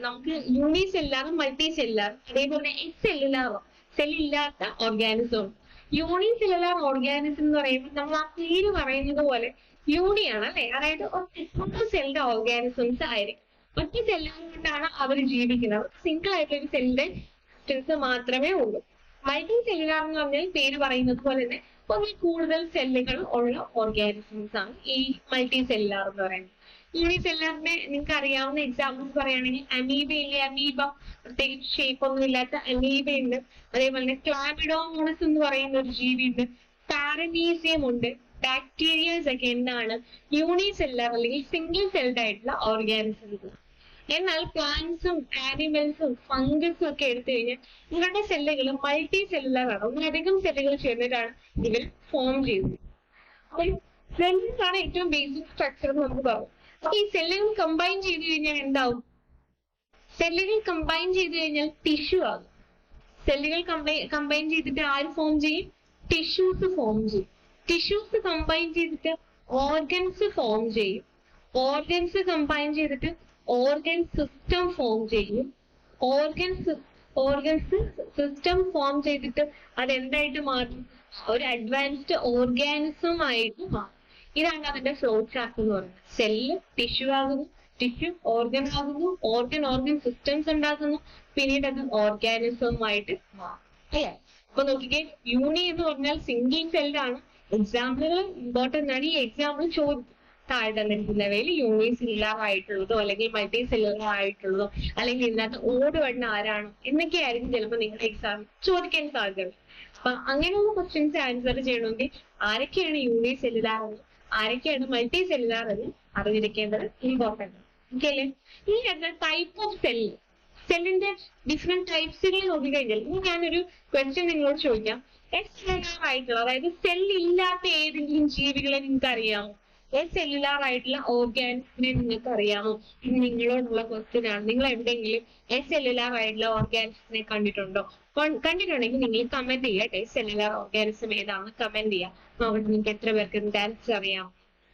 നമുക്ക് യൂണിസെല്ലാറും മൾട്ടി സെല്ലാറും അതേപോലെ സെല്ലുലാറും സെല്ലില്ലാത്ത ഓർഗാനിസവും. യൂണിസെല്ലുലാർ ഓർഗാനിസം എന്ന് പറയുമ്പോൾ നമ്മൾ ആ പേര് പറയുന്നത് പോലെ യൂണിയാണ് അല്ലെ? അതായത് ഒറ്റ സെല്ലിന്റെ ഓർഗാനിസംസ് ആയിരിക്കും. ഒറ്റ സെല്ലുകൾ കൊണ്ടാണ് അവർ ജീവിക്കുന്നത്. സിംഗിൾ ആയിട്ടുള്ള ഒരു സെല്ലിന്റെ എക്സിസ്റ്റൻസ് മാത്രമേ ഉള്ളൂ. മൾട്ടി സെല്ലുലാർ എന്ന് പറഞ്ഞാൽ പേര് പറയുന്നത് പോലെ തന്നെ ഒന്നിൽ കൂടുതൽ സെല്ലുകൾ ഉള്ള ഓർഗാനിസംസ് ആണ് ഈ മൾട്ടി സെല്ലുലാർ എന്ന് പറയുന്നത്. യൂണിസെല്ലുലാറിന്റെ നിങ്ങൾക്ക് അറിയാവുന്ന എക്സാമ്പിൾസ് പറയുകയാണെങ്കിൽ അമീബ ഇല്ലേ? അമീബ പ്രത്യേകിച്ച് ഷേപ്പ് ഒന്നും ഇല്ലാത്ത അമീബ ഉണ്ട്. അതേപോലെ തന്നെ ക്ലാമിഡോമോണസ് എന്ന് പറയുന്ന ഒരു ജീവി ഉണ്ട്. പാരമീസിയം ഉണ്ട്. ബാക്ടീരിയസ് ഒക്കെ എന്താണ്? യൂണിസെല്ലുലാർ അല്ലെങ്കിൽ സിംഗിൾ സെൽഡ് ആയിട്ടുള്ള ഓർഗാനിസംസ്. എന്നാൽ പ്ലാന്റ്സും ആനിമൽസും ഫംഗസും ഒക്കെ എടുത്തു കഴിഞ്ഞാൽ ഇവരുടെ സെല്ലുകൾ മൾട്ടി സെല്ലുലാർ ആണ്. ഒന്നിലധികം സെല്ലുകൾ ചേർന്നിട്ടാണ് ഇവർ ഫോം ചെയ്യുന്നത്. അപ്പോൾ സെല്ലുകൾ ആണ് ഏറ്റവും ബേസിക് സ്ട്രക്ചർ എന്ന് നമുക്ക് പറയാം. അപ്പൊ ഈ സെല്ലുകൾ കമ്പൈൻ ചെയ്ത് കഴിഞ്ഞാൽ എന്താവും? സെല്ലുകൾ കമ്പൈൻ ചെയ്ത് കഴിഞ്ഞാൽ ടിഷ്യൂ ആകും. സെല്ലുകൾ കമ്പൈൻ ചെയ്തിട്ട് ആര് ഫോം ചെയ്യും? ടിഷ്യൂസ് ഫോം ചെയ്യും. ടിഷ്യൂസ് കമ്പൈൻ ചെയ്തിട്ട് ഓർഗൻസ് ഫോം ചെയ്യും. ഓർഗൻസ് കമ്പൈൻ ചെയ്തിട്ട് ഓർഗൻ സിസ്റ്റം ഫോം ചെയ്യും. ഓർഗൻസ് സിസ്റ്റം ഫോം ചെയ്തിട്ട് അതെന്തായിട്ട് മാറും? ഒരു അഡ്വാൻസ്ഡ് ഓർഗാനിസം ആയിട്ട് മാറും. ഇതാണ് അതിന്റെ ഫ്ലോ ചാർട്ട് എന്ന് പറയുന്നത്. സെല്ല് ടിഷ്യൂ ആകുന്നു, ടിഷ്യൂ ഓർഗൻ ആകുന്നു, ഓർഗൻ സിസ്റ്റംസ് ഉണ്ടാക്കുന്നു, പിന്നീട് അത് ഓർഗാനിസവുമായിട്ട് മാറും. അല്ലേ? അപ്പൊ നോക്കിക്കേ, യൂണി എന്ന് പറഞ്ഞാൽ സിംഗിൾ സെൽഡ് ആണ്. എക്സാമ്പിളുകൾ ഇമ്പോർട്ടന്റ് ആണ്. ഈ എക്സാമ്പിൾ ചോദിക്കും താഴെ തന്നിരിക്കുന്നവയിൽ യൂണിസെല്ലുലാർ ആയിട്ടുള്ളതോ അല്ലെങ്കിൽ മൾട്ടി സെല്ലുലാർ ആയിട്ടുള്ളതോ അല്ലെങ്കിൽ ഇതിനകത്ത് ഓട് വണ്ണ ആരാണോ എന്നൊക്കെ ആയിരിക്കും ചിലപ്പോൾ നിങ്ങളുടെ എക്സാം ചോദിക്കാൻ സാധ്യതയുണ്ട്. അപ്പൊ അങ്ങനെയുള്ള ക്വസ്റ്റ്യൻസ് ആൻസർ ചെയ്യണമെങ്കിൽ ആരൊക്കെയാണ് യൂണിസെല്ലുലാർ എന്ന് ആരൊക്കെയാണ് മൾട്ടി സെല്ലുലാർ എന്ന് അറിഞ്ഞിരിക്കേണ്ടത് ഇമ്പോർട്ടന്റ്. ഓക്കെ അല്ലേ? ഈ ടൈപ്പ് ഓഫ് സെല്ല്, സെല്ലിന്റെ ഡിഫറെന്റ് ടൈപ്സുകൾ നോക്കിക്കഴിഞ്ഞാൽ ഇനി ഞാനൊരു ക്വസ്റ്റ്യൻ നിങ്ങളോട് ചോദിക്കാം. എക്സ്ട്രാ ആയിട്ടുള്ള, അതായത് സെല്ലില്ലാത്ത ഏതെങ്കിലും ജീവികളെ നിങ്ങൾക്ക് അറിയാമോ? സെല്ലുലാർ ആയിട്ടുള്ള ഓർഗാനിസിനെ നിങ്ങൾക്ക് അറിയാമോ? ഇത് നിങ്ങളോടുള്ള ക്വസ്റ്റ്യൻ ആണ്. നിങ്ങൾ എവിടെയെങ്കിലും സെല്ലുലാർ ആയിട്ടുള്ള ഓർഗാനിസിനെ കണ്ടിട്ടുണ്ടോ? കണ്ടിട്ടുണ്ടെങ്കിൽ നിങ്ങൾ കമന്റ് ചെയ്യുക. സെല്ലുലാർ ഓർഗാനിസം ഏതാണെന്ന് കമന്റ് ചെയ്യാം. അവിടെ നിങ്ങൾക്ക് എത്ര പേർക്ക് ആൻസർ അറിയാം?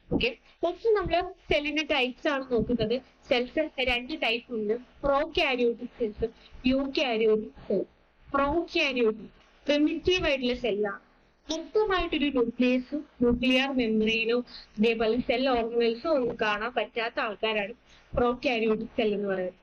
ഓക്കെ, നെക്സ്റ്റ് നമ്മൾ സെല്ലിന്റെ ടൈപ്സ് ആണ് നോക്കുന്നത്. സെൽസ് രണ്ട് ടൈപ്പ് ഉണ്ട്, prokaryotic cells, eukaryotic cell. Prokaryotic primitive ആയിട്ടുള്ള സെല്ലാണ്. മൊത്തമായിട്ടൊരു ന്യൂക്ലിയസും ന്യൂക്ലിയർ മെമ്പറൈനോ അതേപോലെ സെൽ ഓർഗനൽസോ ഒന്നും കാണാൻ പറ്റാത്ത ആൾക്കാരാണ് പ്രോകാരിയോട്ടിക് സെൽ എന്ന് പറയുന്നത്.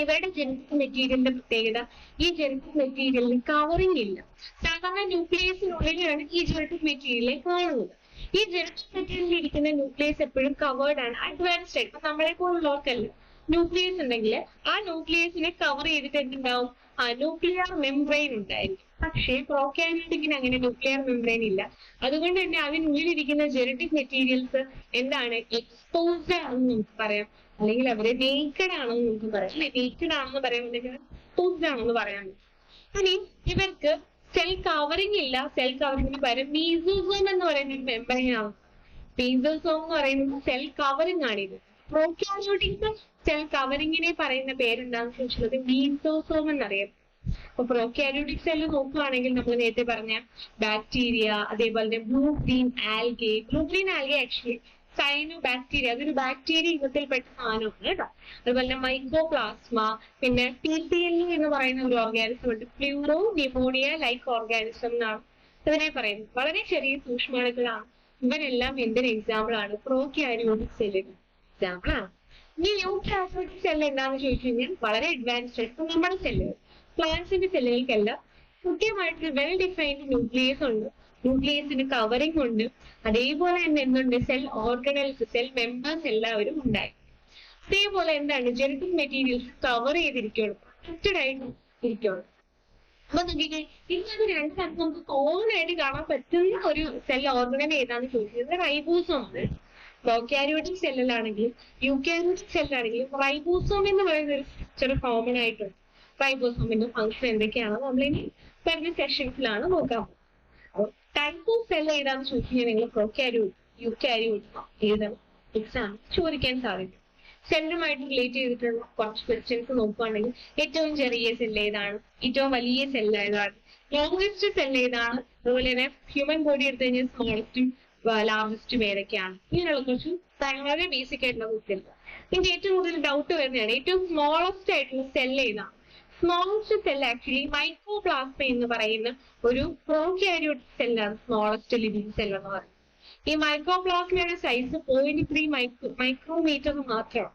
ഇവരുടെ ജനറ്റിക് മെറ്റീരിയലിന്റെ പ്രത്യേകത, ഈ ജനറ്റിക് മെറ്റീരിയലിന് കവറിംഗ് ഇല്ല. സാധാരണ ന്യൂക്ലിയസിനുള്ളിലാണ് ഈ ജനറ്റിക് മെറ്റീരിയലെ കാണുന്നത്. ഈ ജനറ്റിക് മെറ്റീരിയലിൽ ഇരിക്കുന്ന ന്യൂക്ലിയസ് എപ്പോഴും കവേർഡ് ആണ്, അഡ്വാൻസ്ഡ് ആയിട്ട്. നമ്മളെ പോലുള്ളവർക്കല്ല, ന്യൂക്ലിയസ് ഉണ്ടെങ്കിൽ ആ ന്യൂക്ലിയസിനെ കവർ ചെയ്തിട്ട് എന്തുണ്ടാവും? ന്യൂക്ലിയർ മെംബ്രെയിൻ ഉണ്ടായിരിക്കും. പക്ഷേ പ്രോകാരിയോട്ടിക്കിന് അങ്ങനെ ന്യൂക്ലിയർ മെംബ്രെയിൻ ഇല്ല. അതുകൊണ്ട് തന്നെ അതിനുള്ളിലിരിക്കുന്ന ജനറ്റിക് മെറ്റീരിയൽസ് എന്താണ്? എക്സ്പോസ്ഡ് ആണെന്ന് നമുക്ക് പറയാം, അല്ലെങ്കിൽ അവരെ നേക്കഡ് ആണെന്ന് നമുക്ക് പറയാം. അല്ലെ, നേക്കഡ് ആണെന്ന് പറയാൻ എക്സ്പോസ്ഡ് ആണെന്ന് പറയാൻ പറ്റും. ഇനി ഇവർക്ക് സെൽ കവറിംഗ് ഇല്ല. സെൽ കവറിംഗിന് പകരം മീസോസോം എന്ന് പറയുന്ന ഒരു മെമ്പറിൻ ആണ്. മീസോസോം എന്ന് പറയുന്നത് സെൽ കവറിംഗ് ആണിത്. പ്രോകാരിയോട്ടിക്സ് സെൽ കവറിങ്ങിനെ പറയുന്ന പേരെന്താണെന്ന് ചോദിച്ചത് മീസോസോം എന്നറിയാം. അപ്പൊ പ്രോകാരിയോട്ടിക് സെല്ല് നോക്കുകയാണെങ്കിൽ നമ്മൾ നേരത്തെ പറഞ്ഞ ബാക്ടീരിയ, അതേപോലെ തന്നെ blue green algae. Blue green algae actually cyanobacteria, അതൊരു ബാക്ടീരിയ ഇനത്തിൽപ്പെട്ട സാധനമാണ് കേട്ടോ. അതുപോലെ തന്നെ മൈക്കോപ്ലാസ്മ, പിന്നെ PCL എന്ന് പറയുന്ന ഒരു ഓർഗാനിസം ഉണ്ട്, പ്ലൂറോ ന്യൂമോണിയ ലൈക്ക് ഓർഗാനിസം എന്നാണ് ഇതിനെ പറയുന്നത്. വളരെ ചെറിയ സൂക്ഷ്മാണുക്കളാണ്. ഇവരെല്ലാം എന്തൊരു എക്സാമ്പിൾ ആണ്? പ്രോകാരിയോട്ടിക് സെല്ലിന് എക്സാമ്പിൾ ആണ്. ഈ യൂകാരിയോട്ടിക് സെല്ല് എന്താണെന്ന് ചോദിച്ചു കഴിഞ്ഞാൽ വളരെ അഡ്വാൻസ്ഡ് ആയിട്ട് നമ്മുടെ സെല്ലുകൾ, പ്ലാന്റ്സിന്റെ സെല്ലുകൾക്കെല്ലാം കൃത്യമായിട്ട് വെൽ ഡിഫൈൻഡ് ന്യൂക്ലിയസ് ഉണ്ട്, ന്യൂക്ലിയസിന് കവറിംഗ് ഉണ്ട്. അതേപോലെ തന്നെ എന്തുണ്ട്? സെൽ ഓർഗനൽസ്, സെൽ മെമ്പേഴ്സ് എല്ലാവരും ഉണ്ടായി. അതേപോലെ എന്താണ്? ജനറ്റിക് മെറ്റീരിയൽസ് കവർ ചെയ്തിരിക്കണം, പ്രൊട്ടക്റ്റഡ് ആയിട്ട് ഇരിക്കണം. അപ്പൊ നോക്കിക്കേ, ഇതിനകത്ത് രണ്ട് നമുക്ക് കോമൺ ആയിട്ട് കാണാൻ പറ്റുന്ന ഒരു സെൽ ഓർഗനൽ ഏതാണെന്ന് ചോദിച്ചത് റൈബോസോം ആണ്. പ്രോകാരിയോട്ടിക് സെല്ലിലാണെങ്കിലും യൂകാരിയോട്ടിക് സെല്ലിലാണെങ്കിലും റൈബോസോം എന്ന് പറയുന്ന ഒരു സ്ട്രക്ചർ കോമൺ ആയിട്ടുണ്ട്. റൈബോസോമിന്റെ ഫംഗ്ഷൻ എന്തൊക്കെയാണെന്ന് നമ്മളിനി വരുന്ന സെഷൻസിലാണ് നോക്കാം. ടൈപ്പ് ഓഫ് സെൽ ഏതാന്ന് ചോദിച്ചു കഴിഞ്ഞാൽ നിങ്ങൾ പ്രോകാരിയോട്ട്, യൂകാരിയോട്ട് ഏതാണ് എക്സാം ചോദിക്കാൻ സാധിക്കും. സെല്ലുമായിട്ട് റിലേറ്റ് ചെയ്തിട്ടുള്ള കുറച്ച് ക്വസ്റ്റ്യൻസ് നോക്കുകയാണെങ്കിൽ ഏറ്റവും ചെറിയ സെല്ല് ഏതാണ്, ഏറ്റവും വലിയ സെല്ല് ഏതാണ്, ലോങ്സ്റ്റ് സെല്ല് ഏതാണ്, അതുപോലെ തന്നെ ഹ്യൂമൻ ബോഡി എടുത്തു കഴിഞ്ഞാൽ സ്മോളസ്റ്റും ലാർജസ്റ്റും ഏതൊക്കെയാണ്, ഇങ്ങനെയുള്ള കുറച്ച് വളരെ ബേസിക് ആയിട്ടുള്ള ക്വസ്റ്റ്യൻസ്. ഇതിന്റെ ഏറ്റവും കൂടുതൽ ഡൗട്ട് വരുന്നതാണ് ഏറ്റവും സ്മോളസ്റ്റ് ആയിട്ടുള്ള സെല്ല് ഏതാണ്. സ്മോളസ്റ്റ് സെൽ ആക്ച്വലി മൈക്രോപ്ലാസ്മ എന്ന് പറയുന്ന ഒരു പ്രോകാരിയോട്ടിക് സെല്ലാണ് സ്മോളസ്റ്റ് ലിവിംഗ് സെൽ എന്ന് പറയുന്നത്. ഈ മൈക്രോപ്ലാസ്മയുടെ സൈസ് 0.3 മൈക്രോമീറ്റർ മാത്രമാണ്.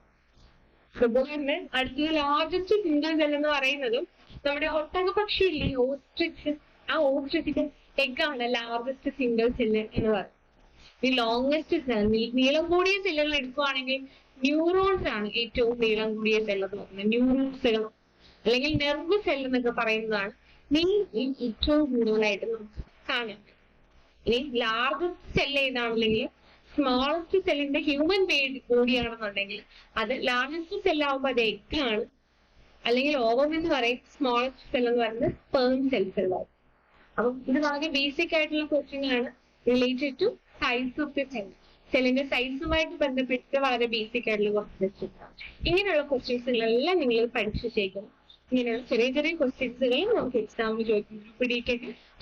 അതുപോലെ അടുത്തത് ലാർജസ്റ്റ് സിംഗിൾ സെൽ എന്ന് പറയുന്നതും നമ്മുടെ ഒട്ടകപക്ഷി ഇല്ലേ, ഓസ്ട്രിച്ച്, ആ ഓസ്ട്രിച്ചിന്റെ എഗ്ഗാണ് ലാർജസ്റ്റ് സിംഗിൾ സെല്ല് എന്ന് പറയുന്നത്. ഈ ലോങ്സ്റ്റ് സെൽ, നീളം കൂടിയ സെല്ലുകൾ എടുക്കുകയാണെങ്കിൽ ന്യൂറോൺസ് ആണ് ഏറ്റവും നീളം കൂടിയ സെൽ എന്ന് പറയുന്നത്. ന്യൂറോൺസുകൾ അല്ലെങ്കിൽ നെർവ് സെൽ എന്നൊക്കെ പറയുന്നതാണ് ഏറ്റവും കൂടുതലായിട്ട് നമുക്ക് കാണാൻ. ഇനി ലാർജസ്റ്റ് സെൽ ഏതാണെന്നുണ്ടെങ്കിൽ സ്മോളസ്റ്റ് സെല്ലിന്റെ ഹ്യൂമൻ ബോഡി ആണെന്നുണ്ടെങ്കിൽ അത് ലാർജസ്റ്റ് സെല്ലാവുമ്പോൾ അത് എഗ് ആണ്, അല്ലെങ്കിൽ ഓവം എന്ന് പറയും. സ്മോളസ്റ്റ് സെൽ എന്ന് പറയുന്നത് സ്പേം സെൽസ് ആവും. അപ്പം ഇത് വളരെ ബേസിക് ആയിട്ടുള്ള ക്വസ്റ്റ്യൻ ആണ് related to size of the cell. സെല്ലിന്റെ സൈസുമായിട്ട് ബന്ധപ്പെട്ട് വളരെ ബേസിക് ആയിട്ടുള്ള ക്വസ്റ്റ്യൻസ് ആണ്. ഇങ്ങനെയുള്ള ക്വസ്റ്റ്യൻസുകളെല്ലാം നിങ്ങൾ പഠിച്ചു ശേഖരം. ഇങ്ങനെയുള്ള ചെറിയ ചെറിയ ക്വസ്റ്റ്യൻസുകൾ നമുക്ക് എക്സാമിന്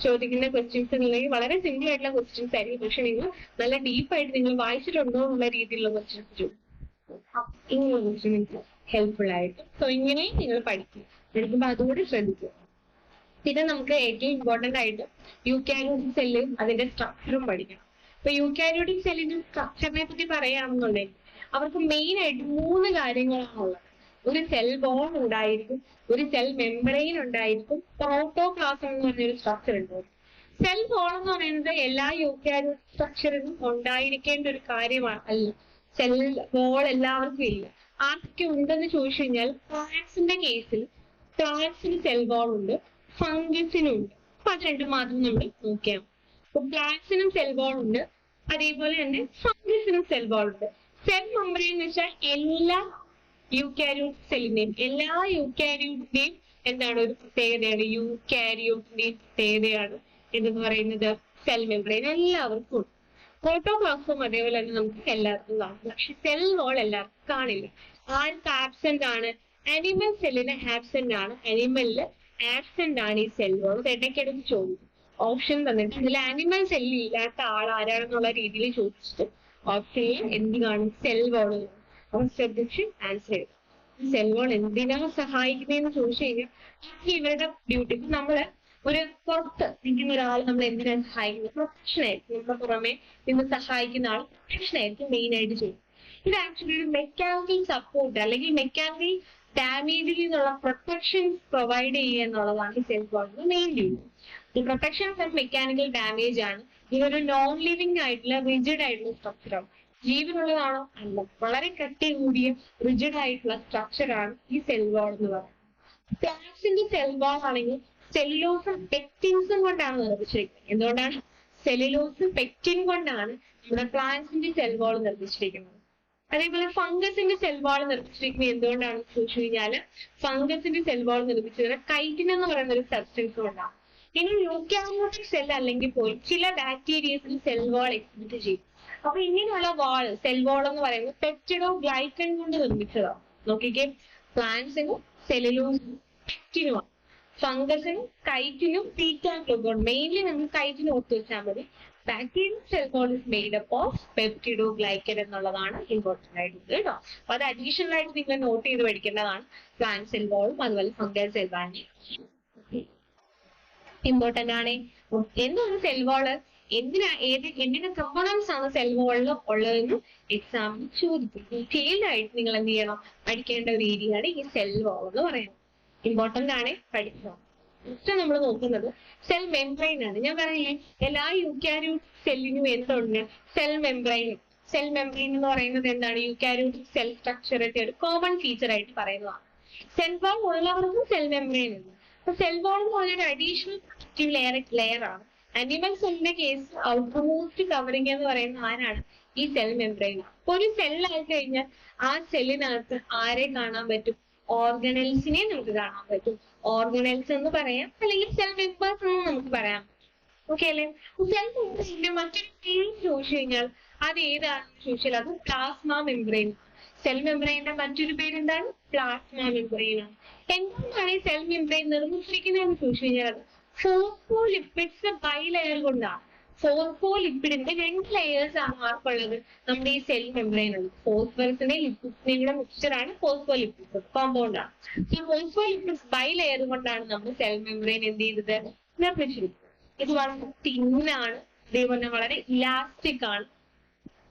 ചോദിക്കുന്ന ക്വസ്റ്റ്യൻസ് വളരെ സിമ്പിൾ ആയിട്ടുള്ള ക്വസ്റ്റ്യൻസ് ആയിരിക്കും. പക്ഷെ നിങ്ങൾ നല്ല ഡീപ്പായിട്ട് നിങ്ങൾ വായിച്ചിട്ടുണ്ടോ എന്നുള്ള രീതിയിലുള്ള ക്വസ്റ്റ്യൻസ് ചോദിക്കും. ഇങ്ങനെയുള്ള ക്വസ്റ്റ്യൻ നിങ്ങൾക്ക് ഹെൽപ്ഫുൾ ആയിട്ട്. സോ ഇങ്ങനെ നിങ്ങൾ പഠിക്കുമ്പോൾ അതുകൂടി ശ്രദ്ധിക്കുക. പിന്നെ നമുക്ക് ഏറ്റവും ഇമ്പോർട്ടന്റ് ആയിട്ട് യൂകാരിയോട്ടിക് സെല്ലും അതിന്റെ സ്ട്രക്ചറും പഠിക്കണം. അപ്പൊ യൂകാരിയോട്ടിക് സെല്ലിന്റെ സ്ട്രക്ചറിനെ പറ്റി പറയുകയാണെന്നുണ്ടെങ്കിൽ അവർക്ക് മെയിൻ ആയിട്ട് 3 കാര്യങ്ങളാണുള്ളത്. ഒരു സെൽ ബോൾ ഉണ്ടായിരിക്കും, ഒരു സെൽ മെംബ്രെയിൻ ഉണ്ടായിരിക്കും, പ്രോട്ടോപ്ലാസം എന്ന് പറഞ്ഞൊരു സ്ട്രക്ചർ ഉണ്ടായിരിക്കും. സെൽ ബോൾ എന്ന് പറയുന്നത് എല്ലാ യൂകാരിയോട്ടിക് സ്ട്രക്ചറിനും ഉണ്ടായിരിക്കേണ്ട ഒരു കാര്യമാണ് അല്ല. സെൽ ബോൾ എല്ലാവർക്കും ഇല്ല. ആർക്കൊക്കെ ഉണ്ടെന്ന് ചോദിച്ചു കഴിഞ്ഞാൽ പ്ലാന്റ്സിന്റെ കേസിൽ പ്ലാന്റ്സിന് സെൽ ബോൾ ഉണ്ട്, ഫംഗസിനും ഉണ്ട്. അപ്പൊ അത് രണ്ടും മാത്രം നമ്മൾ നോക്കിയാൽ. അപ്പൊ പ്ലാന്റ്സിനും സെൽ ബോൾ ഉണ്ട്, അതേപോലെ തന്നെ ഫംഗസിനും സെൽ ബോൾ ഉണ്ട്. സെൽ മെംബ്രെയിൻ എന്ന് വെച്ചാൽ എല്ലാ യൂകാരിയോട്ടിക് സെല്ലിന്റെയും എന്താണ് ഒരു പ്രത്യേകതയാണ്. യൂകാരിയോട്ടിന്റെയും പ്രത്യേകതയാണ് എന്ന് പറയുന്നത് സെൽ മെംബ്രെയിൻ എല്ലാവർക്കും ഉണ്ട്. പ്രോട്ടോപ്ലാസം അതേപോലെ തന്നെ നമുക്ക് എല്ലാവർക്കും കാണും. പക്ഷെ സെൽ വാൾ എല്ലാവർക്കും കാണില്ല. ആർക്ക് ആബ്സെന്റ് ആണ്? അനിമൽ സെല്ലിന് ആബ്സെന്റ് ആണ്. അനിമലില് ആബ്സെന്റ് ആണ് ഈ സെൽ വാൾ. ഇടയ്ക്കിടയ്ക്ക് ചോദിക്കും, ഓപ്ഷൻ തന്നിട്ട് ഇതിൽ ആനിമൽ സെല്ലിൽ ഇല്ലാത്ത ആൾ ആരാണെന്നുള്ള രീതിയിൽ ചോദിച്ചിട്ട് ഓപ്ഷനിൽ എന്ത് കാണും? Cell wall. അവർ ശ്രദ്ധിച്ച് ആൻസർ ചെയ്തു. സെൽ വാൾ എന്തിനാ സഹായിക്കുന്നതെന്ന് ചോദിച്ചു കഴിഞ്ഞാൽ ഇവരുടെ ഡ്യൂട്ടി. നമ്മള് ഒരു പുറത്ത് നിൽക്കുന്ന ഒരാൾ നമ്മൾ എന്തിനാണ് സഹായിക്കുന്നത്? പ്രൊട്ടക്ഷൻ ആയിരിക്കും. നമ്മുടെ പുറമെ നിന്ന് സഹായിക്കുന്ന ആൾ പ്രൊട്ടക്ഷൻ ആയിരിക്കും മെയിൻ ആയിട്ട് ചെയ്യും. ഇത് ആക്ച്വലി ഒരു മെക്കാനിക്കൽ സപ്പോർട്ട് അല്ലെങ്കിൽ മെക്കാനിക്കൽ ഡാമേജിൽ നിന്നുള്ള പ്രൊട്ടക്ഷൻ പ്രൊവൈഡ് ചെയ്യുക എന്നുള്ളതാണ് ഈ സെൽ വാളിന്റെ മെയിൻ ഡ്യൂട്ടി. ഈ പ്രൊട്ടക്ഷൻ ഫ്രം മെക്കാനിക്കൽ ഡാമേജ് ആണ്. ഇതൊരു നോൺ ലിവിംഗ് ആയിട്ടുള്ള റിജിഡ് ആയിട്ടുള്ള സ്ട്രക്ചറാണ്. ജീവനുള്ളതാണോ? അല്ല. വളരെ കട്ടി കൂടിയ റിജിഡ് ആയിട്ടുള്ള സ്ട്രക്ചറാണ് ഈ സെൽ വാൾ എന്ന് പറയുന്നത്. പ്ലാന്റ്സിന്റെ സെൽ വാൾ ആണെങ്കിൽ സെല്ലുലോസും പെക്റ്റിൻസും കൊണ്ടാണ് നിർമ്മിച്ചിരിക്കുന്നത്. എന്തുകൊണ്ടാണ്? സെല്ലുലോസും പെക്റ്റിൻ കൊണ്ടാണ് നമ്മുടെ പ്ലാന്റ്സിന്റെ സെൽ വാൾ നിർമ്മിച്ചിരിക്കുന്നത്. അതേപോലെ ഫംഗസിന്റെ സെൽ വാൾ നിർമ്മിച്ചിരിക്കുന്നത് എന്തുകൊണ്ടാണെന്ന് ചോദിച്ചു കഴിഞ്ഞാൽ ഫംഗസിന്റെ സെൽ വാൾ നിർമ്മിച്ചത് കൈറ്റിൻ എന്ന് പറയുന്ന ഒരു സബ്സ്റ്റൻസ് കൊണ്ടാണ്. ഇനി യൂക്കാരിയോട്ടിക് സെൽ അല്ലെങ്കിൽ പോലും ചില ബാക്ടീരിയസിൽ സെൽ വാൾ എക്സിബിറ്റ് ചെയ്യും. അപ്പൊ ഇങ്ങനെയുള്ള വാൾ സെൽ വാൾ എന്ന് പറയുന്നത് പെപ്റ്റിഡോ ഗ്ലൈക്കൻ കൊണ്ട് നിർമ്മിച്ചതാണ്. നോക്കിക്കേ, പ്ലാന്റ്സിനും സെല്ലുലോസും പെക്റ്റിനുമാണ്. ഫംഗസിനും കൈറ്റിനും ബീറ്റാ ഗ്ലൂക്കോൺ. മെയിൻലി നമ്മൾ കൈറ്റിന് ഓർത്ത് വെച്ചാൽ മതി. Bacterial cell wall is made up of peptidoglycan എന്നുള്ളതാണ് ഇമ്പോർട്ടന്റ് ആയിട്ടുള്ളത് കേട്ടോ. അപ്പൊ അത് അഡീഷണൽ ആയിട്ട് നിങ്ങൾ നോട്ട് ചെയ്ത് പഠിക്കേണ്ടതാണ്. പ്ലാന്റ് സെൽ വാളും അതുപോലെ ഫംഗൽ സെൽ വാളും ഇമ്പോർട്ടന്റ് ആണ്. എന്താണ് സെൽ വാള്? എന്തിന്റെ കമ്പോണൻസ് ആണ് സെൽ വാളിൽ ഉള്ളതെന്ന് എക്സാമിന് ചോദിക്കും. ഡീറ്റെയിൽഡ് ആയിട്ട് നിങ്ങൾ എന്ത് ചെയ്യണം? പഠിക്കേണ്ട ഒരു ഏരിയയാണ് ഈ സെൽ വാൾ എന്ന് പറയുന്നത്. ഇമ്പോർട്ടന്റ് ആണ്, പഠിക്കുക. നെക്സ്റ്റ് നമ്മൾ നോക്കുന്നത് സെൽ മെംബ്രെയിൻ ആണ്. ഞാൻ പറഞ്ഞില്ലേ, എല്ലാ യൂക്കാരിയോട്ടിക് സെല്ലിനും എന്തുണ്ട്? Cell membrane. സെൽ മെംബ്രെയിൻ എന്ന് പറയുന്നത് എന്താണ്? യൂക്കാരിയോട്ടിക് സെൽ സ്ട്രക്ചറിന്റെ ഒരു കോമൺ ഫീച്ചർ ആയിട്ട് പറയുന്നതാണ്. സെൽ വാൾ ഉള്ളവർക്കും സെൽ മെംബ്രെയിൻ ഉണ്ട്. അപ്പൊ സെൽ വാൾ എന്ന് പറഞ്ഞൊരു അഡീഷണൽ പ്രൊട്ടക്റ്റീവ് ലെയർ ആണ്. അനിമൽ സെല്ലിന്റെ കേസ് ഔട്ടർമോസ്റ്റ് കവറിംഗ് എന്ന് പറയുന്ന ആരാണ്? ഈ സെൽ മെംബ്രെയിൻ. അപ്പൊ ഒരു സെല്ലായി കഴിഞ്ഞാൽ ആ സെല്ലിനകത്ത് ആരെ കാണാൻ പറ്റും? ഓർഗനൽസിനെ നമുക്ക് കാണാൻ പറ്റും. ഓർഗനൽസ് എന്ന് പറയാം, അല്ലെങ്കിൽ സെൽ മെമ്പേഴ്സ് എന്ന് നമുക്ക് പറയാം. ഓക്കെ അല്ലെ? സെൽ മെമ്പറിന്റെ മറ്റൊരു പേര് ചോദിച്ചു കഴിഞ്ഞാൽ അത് ഏതാണെന്ന് ചോദിച്ചാൽ അത് പ്ലാസ്മ മെംബ്രെയിൻ. സെൽ മെംബ്രെയിന്റെ മറ്റൊരു പേര് എന്താണ്? പ്ലാസ്മ മെംബ്രെയിൻ ആണ്. എന്തുകൊണ്ടാണ് ഈ സെൽ മെംബ്രെയിൻ നിർമ്മിച്ചിരിക്കുന്നതെന്ന് ചോദിച്ചു കഴിഞ്ഞാൽ അത് ഫോസ്ഫോലിപ്പിഡ്സ് ബൈലെയർ കൊണ്ടാണ്. ഫോസ്ഫോലിപ്പിഡിന്റെ 2 ലെയേഴ്സ് ആണ് ആർക്കുള്ളത്? നമ്മുടെ ഈ സെൽ മെംബ്രെയിൻ ഉള്ളത്. ഫോസ്ഫറസിന്റെ ലിപ്പിഡ്സിന്റെ കൂടെ മിക്സ്ചർ ആണ് ഫോസ്ഫോലിപ്പിഡ്സ്, കോമ്പൗണ്ട് ആണ്. ഈ ഫോസ്ഫോലിപ്പിഡ്സ് ബൈലെയർ കൊണ്ടാണ് നമ്മൾ സെൽ മെംബ്രെയിൻ എന്ത് ചെയ്തത്? നിർമ്മിച്ചിരിക്കുന്നത്. ഇത് വളരെ തിന്നാണ്, അതേപോലെ വളരെ ഇലാസ്റ്റിക് ആണ്,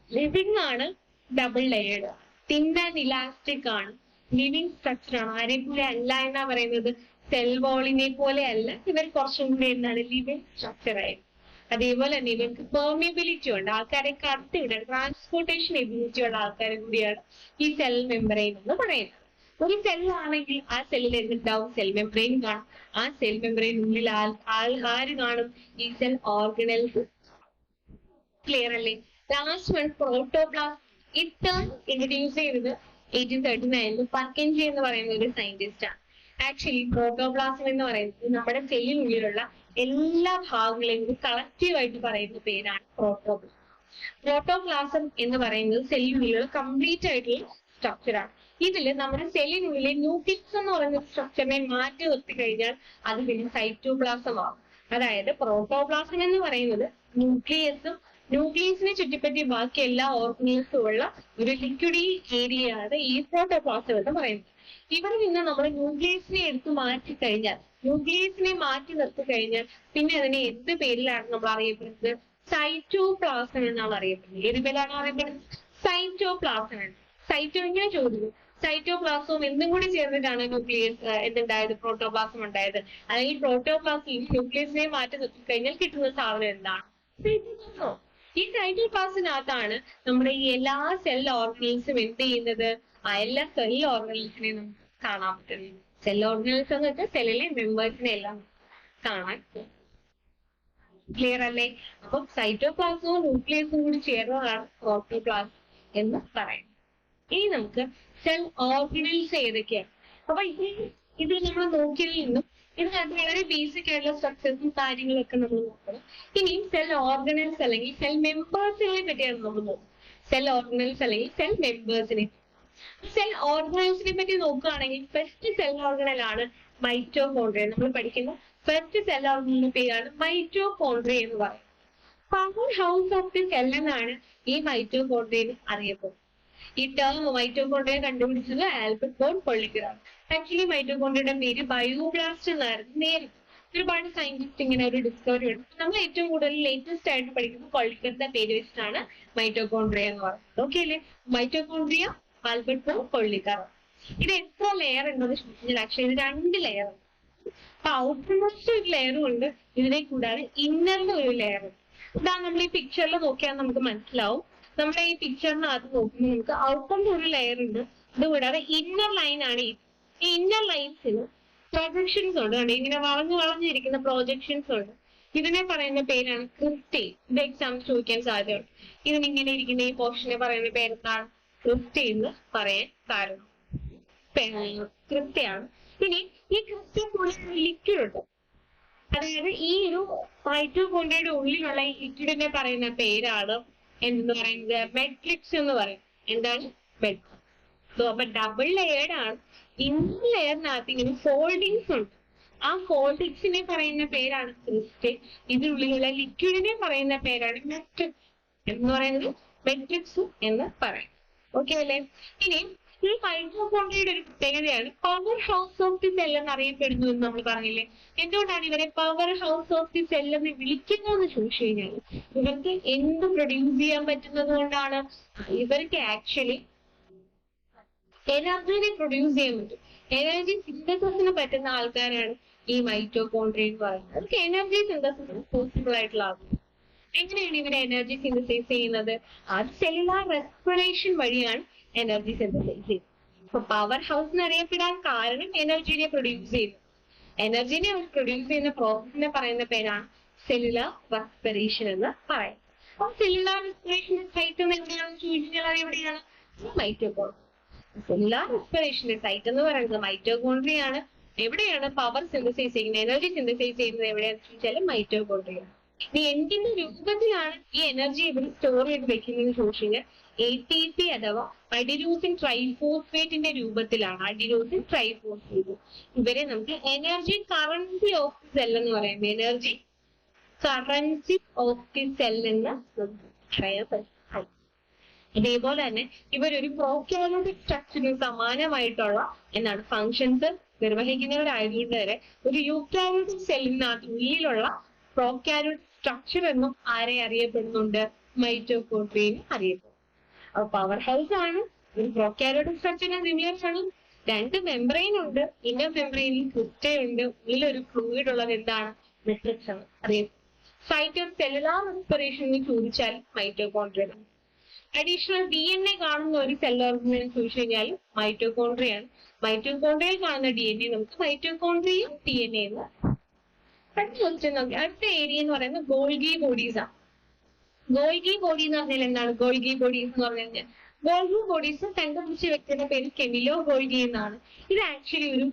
ലിവിംഗ് ആണ്, double layered. Thin and elastic ആണ്, ലിവിംഗ് സ്ട്രക്ചർ ആണ്. ആരെ പോലെ അല്ല എന്നാ പറയുന്നത്? സെൽ വാളിനെ പോലെ അല്ല, ഇവർ കുറച്ചും കൂടി എന്താണ്? ലിവിംഗ് സ്ട്രക്ചർ ആയിരുന്നു. അതേപോലെ തന്നെ ഇവർക്ക് പെർമിയബിലിറ്റി ഉണ്ട്. ആൾക്കാരെ കടത്തിവിടാൻ ട്രാൻസ്പോർട്ടേഷൻ എബിലിറ്റി ഉള്ള ആൾക്കാരെ കൂടിയാണ് ഈ സെൽ മെംബ്രെയിൻ എന്ന് പറയുന്നത്. ഒരു സെൽ ആണെങ്കിൽ ആ സെല്ലിൽ എന്തുണ്ടാവും? സെൽ മെംബ്രെയിൻ കാണും. ആ സെൽ മെംബ്രെയിൻ ഉള്ളിൽ ആര് കാണും? ഈ സെൽ ഓർഗനൽസ്. ക്ലിയർ അല്ലേ? Last one protoplast. ഈ ടേം ഇൻട്രൊഡ്യൂസ് ചെയ്തത് 1839 പർക്കിൻജി എന്ന് പറയുന്ന ഒരു സയന്റിസ്റ്റ് ആണ്. ആക്ച്വലി പ്രോട്ടോപ്ലാസം എന്ന് പറയുന്നത് നമ്മുടെ സെല്ലിനുള്ളിലുള്ള എല്ലാ ഭാഗങ്ങളെയും കളക്റ്റീവ് ആയിട്ട് പറയുന്ന പേരാണ് പ്രോട്ടോപ്ലാസം. പ്രോട്ടോപ്ലാസം എന്ന് പറയുന്നത് സെല്ലിനുള്ളിലുള്ള കംപ്ലീറ്റ് ആയിട്ടുള്ള സ്ട്രക്ചറാണ്. ഇതില് നമ്മുടെ സെല്ലിനുള്ളിലെ ന്യൂക്ലിയസ് എന്ന് പറയുന്ന സ്ട്രക്ചറിനെ മാറ്റി നിർത്തി കഴിഞ്ഞാൽ അത് പിന്നെ സൈറ്റോപ്ലാസം ആകും. അതായത് പ്രോട്ടോപ്ലാസം എന്ന് പറയുന്നത് ന്യൂക്ലിയസും ന്യൂക്ലിയസിനെ ചുറ്റിപ്പറ്റി ബാക്കി എല്ലാ ഓർഗനൽസും ഉള്ള ഒരു ലിക്വിഡി ഏരിയയാണ് ഈ പ്രോട്ടോപ്ലാസം എന്ന് പറയുന്നത്. ഇവിടെ നിന്ന് നമ്മൾ ന്യൂക്ലിയസിനെ എടുത്ത് മാറ്റി കഴിഞ്ഞാൽ, ന്യൂക്ലിയസിനെ മാറ്റി നിർത്തി കഴിഞ്ഞാൽ പിന്നെ അതിനെ എന്ത് പേരിലാണ് നമ്മൾ അറിയപ്പെടുന്നത്? സൈറ്റോപ്ലാസം എന്നാണ് അറിയപ്പെടുന്നത്. ഏത് പേരാണ് അറിയപ്പെടുന്നത്? സൈറ്റോപ്ലാസം ആണ്. സൈറ്റോ ഇങ്ങനെ ചോദിക്കും, സൈറ്റോപ്ലാസവും എന്തും കൂടി ചേർന്നിട്ടാണ് ന്യൂക്ലിയസ് എന്തുണ്ടായത്? പ്രോട്ടോപ്ലാസം ഉണ്ടായത്. അല്ലെങ്കിൽ പ്രോട്ടോപ്ലാസം ന്യൂക്ലിയസിനെ മാറ്റി നിർത്തി കഴിഞ്ഞാൽ കിട്ടുന്ന സാധനം എന്താണ്? സൈറ്റോപ്ലാസം. ഈ സൈറ്റോപ്ലാസിനകത്താണ് നമ്മുടെ ഈ എല്ലാ സെൽ ഓർഗനൽസും എന്ത് ചെയ്യുന്നത്? ആ എല്ലാ സെൽ ഓർഗനൽസിനെയും നമുക്ക് കാണാൻ പറ്റുന്നത്. സെൽ ഓർഗനൽസ് എന്ന് വെച്ചാൽ സെല്ലിലെ മെമ്പേഴ്സിനെ എല്ലാം കാണാൻ. ക്ലിയർ അല്ലേ? അപ്പൊ സൈറ്റോപ്ലാസവും ന്യൂക്ലിയസും കൂടി ചേർന്നതാണ് പ്രോട്ടോപ്ലാസം എന്ന് പറയുന്നത്. ഇനി നമുക്ക് സെൽ ഓർഗനൽസ് ഏതൊക്കെയാണ്? അപ്പൊ ഈ ഇത് നമ്മൾ നോക്കിയതിൽ നിന്നും ഇതിനകത്ത് വളരെ ബേസിക് ആയിട്ടുള്ള സ്ട്രക്ചേഴ്സും കാര്യങ്ങളൊക്കെ നമ്മൾ നോക്കണം. ഇനിയും സെൽ ഓർഗനൽസ് അല്ലെങ്കിൽ സെൽ മെമ്പേഴ്സിനെ പറ്റിയാണ് നമ്മൾ നോക്കുന്നത്. സെൽ ഓർഗനൽസ് അല്ലെങ്കിൽ സെൽ മെമ്പേഴ്സിനെ. സെൽ ഓർഗനൽസിനെ പറ്റി നോക്കുകയാണെങ്കിൽ ഫസ്റ്റ് സെൽ ഓർഗനൽ ആണ് മൈറ്റോകോൺട്രിയ. നമ്മൾ പഠിക്കുന്ന ഫസ്റ്റ് സെൽ ഓർഗനലിന്റെ പേരാണ് മൈറ്റോകോൺട്രിയ എന്ന് പറയുന്നത്. Power house of the cell എന്നാണ് ഈ മൈറ്റോകോൺട്രിയയെ അറിയപ്പെടുന്നത്. ഈ ടേം മൈറ്റോകോൺട്രിയ കണ്ടുപിടിച്ചത് ആൽബർട്ട് വോൺ കൊള്ളിക്കർ ആണ്. ആക്ച്വലി മൈറ്റോകോൺട്രിയയുടെ പേര് ബയോബ്ലാസ്റ്റ് എന്നായിരുന്നു നേരിട്ട്. ഒരുപാട് സയന്റിസ്റ്റ് ഇങ്ങനെ ഒരു ഡിസ്കവറി എടുത്തു. നമ്മൾ ഏറ്റവും കൂടുതൽ ലേറ്റസ്റ്റ് ആയിട്ട് പഠിക്കുന്ന കൊള്ളിക്കറിന്റെ പേര് വെച്ചിട്ടാണ് മൈറ്റോകോൺട്രിയ എന്ന് പറയുന്നത്. ഓക്കെ അല്ലേ? Mitochondria Albert von Kolliker. ഇത് എത്ര ലെയർ ഉണ്ടെന്ന് ചോദിച്ചാൽ ആക്ച്വലി ഇത് 2 ലെയർ ഉണ്ട്. അപ്പൊ ഔട്ടർ മോസ്റ്റ് ഒരു ലെയറും ഉണ്ട്, ഇതിനെ കൂടാതെ ഇന്നറിന്റെ ഒരു ലെയർ ഉണ്ട്. ഇതാ നമ്മൾ ഈ പിക്ചറിൽ നോക്കിയാൽ നമുക്ക് മനസ്സിലാവും. നമ്മുടെ ഈ പിക്ചറിനകത്ത് നോക്കുമ്പോൾ നമുക്ക് ഔട്ടറിന്റെ ഒരു ലെയർ ഉണ്ട്, ഇത് കൂടാതെ ഇന്നർ ലൈൻ ആണ്. ഈ ഇന്നർ ലൈൻസിന് പ്രൊജക്ഷൻസ് ഉണ്ട്, ഇങ്ങനെ വളഞ്ഞിരിക്കുന്ന പ്രൊജക്ഷൻസ് ഉണ്ട്. ഇതിനെ പറയുന്ന പേരാണ് ക്രിസ്റ്റേ. ഇത് എക്സാം ചോദിക്കാൻ സാധ്യതയുണ്ട്. ഇതിനിങ്ങനെ ഇരിക്കുന്ന ഈ പോർഷനെ പറയുന്ന പേരെന്താണ്? ക്രിസ്റ്റേ എന്ന് പറയാൻ കാരണം ക്രിസ്റ്റയാണ്. ഇനി ഈ ക്രിസ്റ്റയ്ക്കുള്ളിൽ ഒരു ലിക്വിഡ് ഉണ്ട്. അതായത് ഈ ഒരു മൈറ്റോകോൺട്രിയയുടെ ഉള്ളിലുള്ള ഈ ലിക്വിഡിനെ പറയുന്ന പേരാണ് എന്തെന്ന് പറയുന്നത്? മെട്രിക്സ് എന്ന് പറയും. എന്താണ്? മെട്രിക്സ്. അപ്പൊ ഡബിൾ ലെയർഡ് ആണ്. ഇന്നർ ലെയറിനകത്ത് ഇങ്ങനെ ഫോൾഡിങ്സ് ഉണ്ട്. ആ ഫോൾഡിങ്സിനെ പറയുന്ന പേരാണ് ക്രിസ്റ്റൽ. ഇതിനുള്ളിലുള്ള ലിക്വിഡിനെ പറയുന്ന പേരാണ് മെട്രിക്സ് എന്ന് പറയുന്നത്. മെട്രിക്സ് എന്ന് പറയും. ഓക്കെ അല്ലേ? ഇനി ഈ മൈറ്റോകോൺട്രിയയുടെ ഒരു പ്രത്യേകതയാണ് power house of the cell എന്ന് അറിയപ്പെടുന്നു എന്ന് നമ്മൾ പറഞ്ഞില്ലേ. എന്തുകൊണ്ടാണ് ഇവരെ power house of the cell എന്ന് വിളിക്കുന്നതെന്ന് ചോദിച്ചു കഴിഞ്ഞാൽ ഇവർക്ക് എന്ത് പ്രൊഡ്യൂസ് ചെയ്യാൻ പറ്റുന്നത് കൊണ്ടാണ്? ഇവർക്ക് ആക്ച്വലി എനർജിനെ പ്രൊഡ്യൂസ് ചെയ്യാൻ പറ്റും. എനർജി സിന്തസിന് പറ്റുന്ന ആൾക്കാരാണ് ഈ മൈറ്റോകോൺട്രിയ എന്ന് പറയുന്നത്. അവർക്ക് എനർജി സിന്തസിന് പോസിബിൾ ആയിട്ടുള്ള ആൾക്കാർ. എങ്ങനെയാണ് ഇവർ എനർജി സിന്തസൈസ് ചെയ്യുന്നത്? അത് സെല്ലുലാർ റെസ്പിറേഷൻ വഴിയാണ് എനർജി സിന്തസൈസ് ചെയ്യുന്നത്. അപ്പൊ പവർ ഹൗസ് എന്നറിയപ്പെടാൻ കാരണം എനർജിനെ പ്രൊഡ്യൂസ് ചെയ്യുന്നു. എനർജിനെ അവർ പ്രൊഡ്യൂസ് ചെയ്യുന്ന പ്രോസസ്സിനെ പറയുന്ന പേരാണ് സെല്ലുലാർ റെസ്പിറേഷൻ എന്ന് പറയുന്നത്. അപ്പൊ സെല്ലുലാർ റെസ്പിറേഷന്റെ സൈറ്റ് എവിടെയാണെന്ന് ചോദിച്ചാൽ അത് എവിടെയാണ്? മൈറ്റോകോൺട്രിയ. സെല്ലുലാർ റെസ്പിറേഷന്റെ സൈറ്റ് എന്ന് പറയുന്നത് മൈറ്റോകോൺട്രിയ ആണ്. എവിടെയാണ് പവർ സിന്തസൈസ് ചെയ്യുന്നത്, എനർജി സിന്തസൈസ് ചെയ്യുന്നത് എവിടെയാണെന്ന് ചോദിച്ചാൽ മൈറ്റോകോൺട്രിയ. ഇനി എന്തിന്റെ രൂപത്തിലാണ് ഈ എനർജി ഇവർ സ്റ്റോർ ചെയ്ത് വെക്കുന്നത് ചോദിച്ചു കഴിഞ്ഞാൽ ATP അഥവാ അഡിനോസിൻ ട്രൈഫോസ്ഫേറ്റിന്റെ രൂപത്തിലാണ്. Adenosine triphosphate. ഇവരെ നമുക്ക് energy currency of the cell എന്ന് പറയാം. Energy currency of the cell എന്ന് പറയാൻ പറ്റും. ഇതേപോലെ തന്നെ ഇവരൊരു പ്രോക്യാരിയോട്ടിക് സ്ട്രക്ചറിന് സമാനമായിട്ടുള്ള എന്താണ് ഫങ്ഷൻസ് നിർവഹിക്കുന്നവരായതുകൊണ്ട് തന്നെ ഒരു യൂക്കാരിയോട്ടിക് സെല്ലിനകത്ത് ഉള്ളിലുള്ള പ്രോക്യാരിയോട്ടിക് സ്ട്രക്ചർ എന്നും ആരെ അറിയപ്പെടുന്നുണ്ട്? മൈറ്റോകോൺട്രിയയെ അറിയപ്പെടുന്നു. അപ്പൊ പവർ ഹൗസ് ആണ്. ഒരു പ്രോക്യാരിയോട്ടിക് സ്ട്രക്ചറിന് സിമിലർ ആണ്. 2 മെംബ്രെയിൻ ഉണ്ട്. ഇന്നർ മെംബ്രെയിനിൽ ക്രിസ്റ്റേ ഉണ്ട്. ഉള്ളിലൊരു ഫ്ലൂയിഡ് ഉള്ളത് എന്താണ്? മെട്രിക്സ് ആണ് അറിയപ്പെടുന്നത്. സൈറ്റ് ഓഫ് സെല്ലുലാർ റെസ്പിറേഷൻ എന്ന് ചോദിച്ചാൽ മൈറ്റോകോൺട്രിയ. അഡീഷണൽ DNA കാണുന്ന ഒരു സെൽ ഓർഗനൽ ചോദിച്ചു കഴിഞ്ഞാൽ മൈറ്റോകോൺട്രിയ ആണ്. മൈറ്റോകോൺട്രിയയിൽ കാണുന്ന DNA നമുക്ക് മൈറ്റോകോൺട്രിയ DNA എന്ന്. അടുത്ത ഏരിയ എന്ന് പറയുന്നത് ഗോൾഗി ബോഡീസ് ആണ്. ഗോൾഗി ബോഡി എന്ന് പറഞ്ഞാൽ എന്താണ്? ഗോൾഗി ബോഡീസ് എന്ന് പറഞ്ഞു കഴിഞ്ഞാൽ ഗോൾഗി ബോഡീസ് കണ്ടുപിടിച്ച വ്യക്തിയുടെ പേര് കെമിലോ ഗോൾഗി എന്നാണ്. ഇത് ആക്ച്വലി ഒരു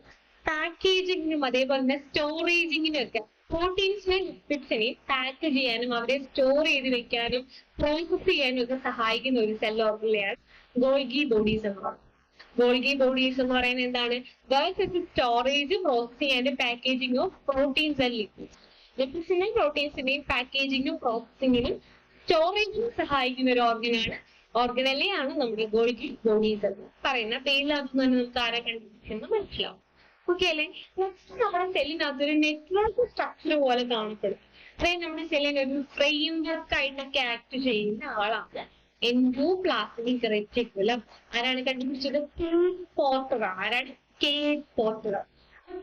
പാക്കേജിങ്ങിനും അതേപോലെ തന്നെ സ്റ്റോറേജിങ്ങിനും ഒക്കെ പ്രോട്ടീൻസിനെയും ലിപ്പിഡ്സിനെയും പാക്ക് ചെയ്യാനും അവരെ സ്റ്റോർ ചെയ്ത് വെക്കാനും പ്രോസസ് ചെയ്യാനും ഒക്കെ സഹായിക്കുന്ന ഒരു സെൽ ഓർഗനെയാണ് ഗോൾഗി ബോഡീസ് എന്ന് പറയുന്നത്. ഗോൾഗി ബോഡീസ് എന്ന് പറയുന്നത് എന്താണ്? Storage, processing and packaging of proteins and lipids. ലിപ്പിഡ്സിനെയും പ്രോട്ടീൻസിനെയും പാക്കേജിങ്ങും പ്രോസസിങ്ങിനും സ്റ്റോറേജിനും സഹായിക്കുന്ന ഒരു ഓർഗനലെയാണ് നമ്മുടെ ഗോൾഗി ബോഡീസ് എന്ന് പറയുന്ന. പേരിനകത്ത് തന്നെ നമുക്ക് ആരെ കണ്ടുപിടിച്ചെന്ന് മനസ്സിലാവും. ഓക്കെ അല്ലേ? നെക്സ്റ്റ് നമ്മുടെ സെല്ലിനകത്ത് ഒരു നെറ്റ്വർക്ക് സ്ട്രക്ചർ പോലെ കാണപ്പെടും. അതായത് നമ്മുടെ സെല്ലിന് ഒരു ഫ്രെയിം വർക്ക് ആയിട്ടൊക്കെ ആക്ട് ചെയ്യുന്ന ആളാണ് എൻഡോപ്ലാസ്മിക് റെറ്റിക്കുലം. ആരാണ് കണ്ടുപിടിച്ചത്? കേറ്റ് പോർട്ടർ. ആരാണ്? കേറ്റ് പോർട്ടർ.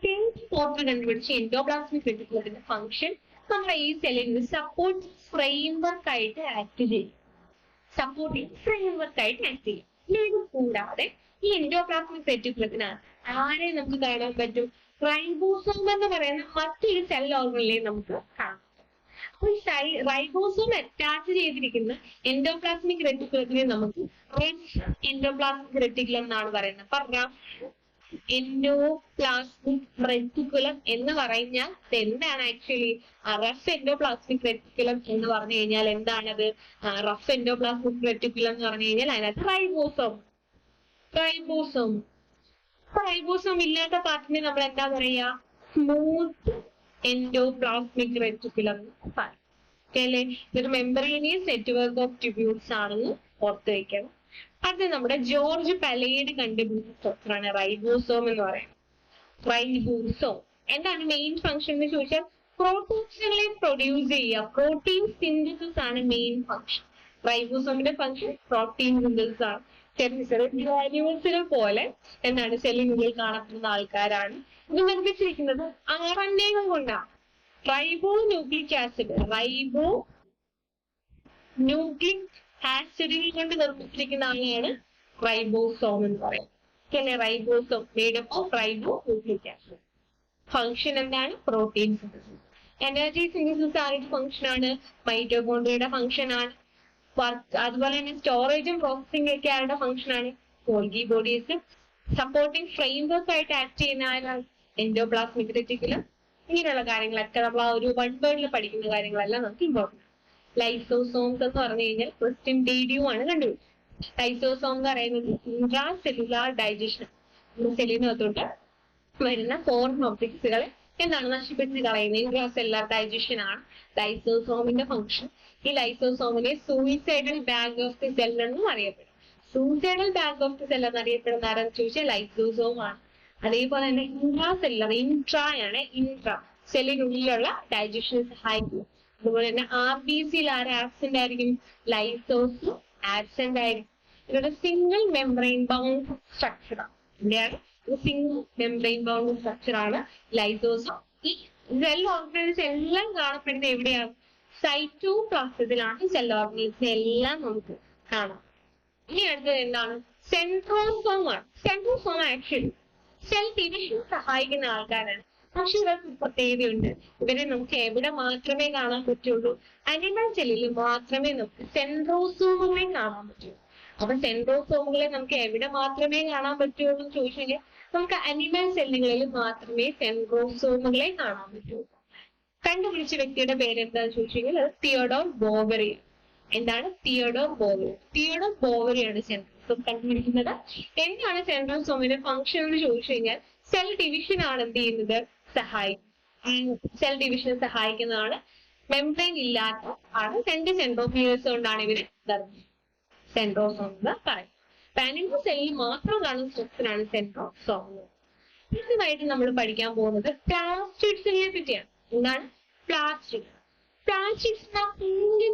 കേറ്റ് പോർട്ടർ കണ്ടുപിടിച്ച എൻഡോപ്ലാസ്മിക് റെറ്റിക്കുലത്തിന്റെ ഫംഗ്ഷൻ നമ്മുടെ ഈ സെല്ലിന് സപ്പോർട്ട് ഫ്രെയിം വർക്ക് ആയിട്ട് ആക്ട് ചെയ്യും. സപ്പോർട്ടിങ് ഫ്രെയിം വർക്ക് ആയിട്ട് ആക്ട് ചെയ്യും. ഇത് കൂടാതെ ഈ എൻഡോപ്ലാസ്മിക് റെറ്റിക്കുലത്തിന് ആരെ നമുക്ക് കാണാൻ പറ്റും? റൈബോസോം എന്ന് പറയുന്ന മറ്റൊരു സെൽ ഓർഗനിലെ നമുക്ക് കാണാം. അപ്പൊ ഈ റൈബോസോം അറ്റാച്ച് ചെയ്തിരിക്കുന്ന എൻഡോപ്ലാസ്മിക് റെറ്റിക്കുലത്തിനെ നമുക്ക് റെഡ് എൻഡോപ്ലാസ്മിക് റെറ്റിക്കുലം എന്നാണ് പറയുന്നത്. അപ്പൊ റഫ് എൻഡോപ്ലാസ്മിക് റെറ്റിക്കുലം എന്ന് പറഞ്ഞാൽ എന്താണ് ആക്ച്വലി? റഫ് എൻഡോപ്ലാസ്മിക് റെറ്റിക്കുലം എന്ന് പറഞ്ഞു കഴിഞ്ഞാൽ എന്താണത്? റഫ് എൻഡോപ്ലാസ്മിക് റെറ്റിക്കുലം എന്ന് പറഞ്ഞു കഴിഞ്ഞാൽ അതിനകത്ത് റൈബോസോം റൈബോസോം ഇല്ലാത്ത പാർട്ടിനെ നമ്മൾ എന്താ പറയാ? സ്മൂത്ത് എൻഡോപ്ലാസ്മിക് റെറ്റിക്കുലം പറയും. അല്ലേ? ഇതൊരു മെമ്പറേനിയസ് നെറ്റ്വർക്ക് ഓഫ് ട്യൂബ്യൂൾസ് ആണെന്ന് ഓർത്ത് വെക്കണം. അത് നമ്മുടെ ജോർജ് പലേഡ് കണ്ടുപിടിച്ച സ്ട്രക്ചറാണ് റൈബോസോം എന്ന് പറയുന്നത്. റൈബോസോം എന്താണ് മെയിൻ ഫംഗ്ഷൻ എന്ന് ചോദിച്ചാൽ പ്രോട്ടീൻസുകളെ പ്രൊഡ്യൂസ് ചെയ്യുക. പ്രോട്ടീൻ സിന്തസിസ് ആണ് മെയിൻ ഫംഗ്ഷൻ. റൈബോസോമിന്റെ ഫംഗ്ഷൻ പ്രോട്ടീൻ സിന്തസിസ് ആണ്. ചെറിയ ചെറിയ ഗ്രാനുവൽസുകൾ പോലെ എന്താണ് സെല്ലിനുള്ളിൽ കാണപ്പെടുന്ന ആൾക്കാരാണ്. ഇത് നിർമ്മിച്ചിരിക്കുന്നത് RNA കൊണ്ടാണ്. റൈബോ ന്യൂക്ലിക് ആസിഡ് ആസിഡുകൾ കൊണ്ട് നിർമ്മിച്ചിരിക്കുന്ന ആളെയാണ് റൈബോസോം എന്ന് പറയുന്നത്. Ribosome made up of ribonucleic acid. Function എന്താണ്? Protein synthesis. എനർജി സിന്തസിസ് ആരുടെ ഫംഗ്ഷൻ ആണ്? മൈറ്റോകോൺഡ്രിയയുടെ ഫംഗ്ഷൻ ആണ്. അതുപോലെ തന്നെ സ്റ്റോറേജും പ്രോസസിംഗ് ഒക്കെ ആരുടെ ഫംഗ്ഷൻ ആണ്? Golgi bodies. സപ്പോർട്ടിംഗ് ഫ്രെയിംവർക്ക് ആയിട്ട് ആക്ട് ചെയ്യുന്ന ആരാണ്? Endoplasmic reticulum. ഇങ്ങനെയുള്ള കാര്യങ്ങളൊക്കെ നമ്മൾ ആ ഒരു 1 വേർഡിൽ പഠിക്കുന്ന കാര്യങ്ങളെല്ലാം നമുക്ക് ഇമ്പോർട്ടൻ്റ്. ലൈസോസോംസ് എന്ന് പറഞ്ഞു കഴിഞ്ഞാൽ ക്രിസ്ത്യൻ ഡേഡിയോ ആണ് കണ്ടുപിടിച്ചത്. ലൈസോസോം എന്ന് പറയുന്നത് ഇൻട്രാ സെല്ലുലാർ ഡൈജഷൻ. സെല്ലിനകത്തോട്ട് വരുന്ന ഫോറിൻ ഒബ്ജക്ട്സുകളെ എന്താണ് നശിപ്പിച്ച് കളയുന്നത്? ഇൻട്രാ സെല്ലുലാർ ഡൈജഷൻ ആണ് ലൈസോസോമിന്റെ ഫംഗ്ഷൻ. ഈ ലൈസോസോമിനെ suicidal bag of the cell എന്നും അറിയപ്പെടും. Suicidal bag of the cell എന്നറിയപ്പെടുന്ന ആരെന്ന് ചോദിച്ചാൽ ലൈസോസോം ആണ്. അതേപോലെ തന്നെ ഇൻട്രാ സെല്ലിനുള്ളിലുള്ള ഡൈജഷനെ സഹായിക്കും. അതുപോലെ തന്നെ RBCയിൽ ആര് ആബ്സെന്റ് ആയിരിക്കും? ലൈസോസും ആബ്സെന്റ് ആയിരിക്കും. ഇതൊരു സിംഗിൾ മെംബ്രെയിൻ ബൗണ്ട് സ്ട്രക്ചറാണ്. ഇവിടെയാണ് സിംഗിൾ മെംബ്രെയിൻ ബൗണ്ട് സ്ട്രക്ചറാണ് ലൈസോസം. ഈ സെൽ ഓർഗനൈസ് എല്ലാം കാണപ്പെടുന്നത് എവിടെയാണ്? സൈറ്റോപ്ലാസത്തിലാണ് സെൽ ഓർഗനൈസ് എല്ലാം നമുക്ക് കാണാം. ഇനി അടുത്തത് എന്താണ്? സെൻട്രോസോം ആണ്. സെൻട്രോസോം ആക്ച്വലി സെൽ ഡിവിഷൻ സഹായിക്കുന്ന ആൾക്കാരാണ്. പക്ഷെ ഇവർക്ക് പ്രത്യേകതയുണ്ട്. ഇവരെ നമുക്ക് എവിടെ മാത്രമേ കാണാൻ പറ്റുള്ളൂ? അനിമൽ സെല്ലിൽ മാത്രമേ നമുക്ക് സെൻട്രോസോമുകളെ കാണാൻ പറ്റുള്ളൂ. അപ്പൊ സെൻട്രോസോമുകളെ നമുക്ക് എവിടെ മാത്രമേ കാണാൻ പറ്റുള്ളൂ എന്ന് ചോദിച്ചു കഴിഞ്ഞാൽ നമുക്ക് അനിമൽ സെല്ലുകളിൽ മാത്രമേ സെൻട്രോസോമുകളെ കാണാൻ പറ്റുള്ളൂ. കണ്ടുപിടിച്ച വ്യക്തിയുടെ പേരെന്താന്ന് ചോദിച്ചു കഴിഞ്ഞാൽ അത് തിയോഡോർ ബോവറി. എന്താണ്? തിയോഡോർ ബോവറിയാണ് സെൻട്രോസോം കണ്ടുപിടിക്കുന്നത്. എന്താണ് സെൻട്രോസോമിന്റെ ഫംഗ്ഷൻ എന്ന് ചോദിച്ചു കഴിഞ്ഞാൽ സെൽ ഡിവിഷൻ ആണ് എന്ത് ചെയ്യുന്നത്? സെൽ ഡിവിഷനെ സഹായിക്കുന്നതാണ്. മെംബ്രെയിൻ ഇല്ലാത്ത ആണ്. 2 സെൻട്രോമിയേഴ്സ് കൊണ്ടാണ് ഇവര് സെൻട്രോസോം എന്ന് പറയുന്നത്. അനിമൽ സെല്ലിൽ മാത്രം കാണുന്ന സ്ട്രക്ചറാണ് സെൻട്രോസോം. അടുത്തതായിട്ട് നമ്മൾ പഠിക്കാൻ പോകുന്നത് പ്ലാസ്റ്റിഡ്സിനെ പറ്റിയാണ്. എന്താണ്? പ്ലാസ്റ്റിഡ്സ്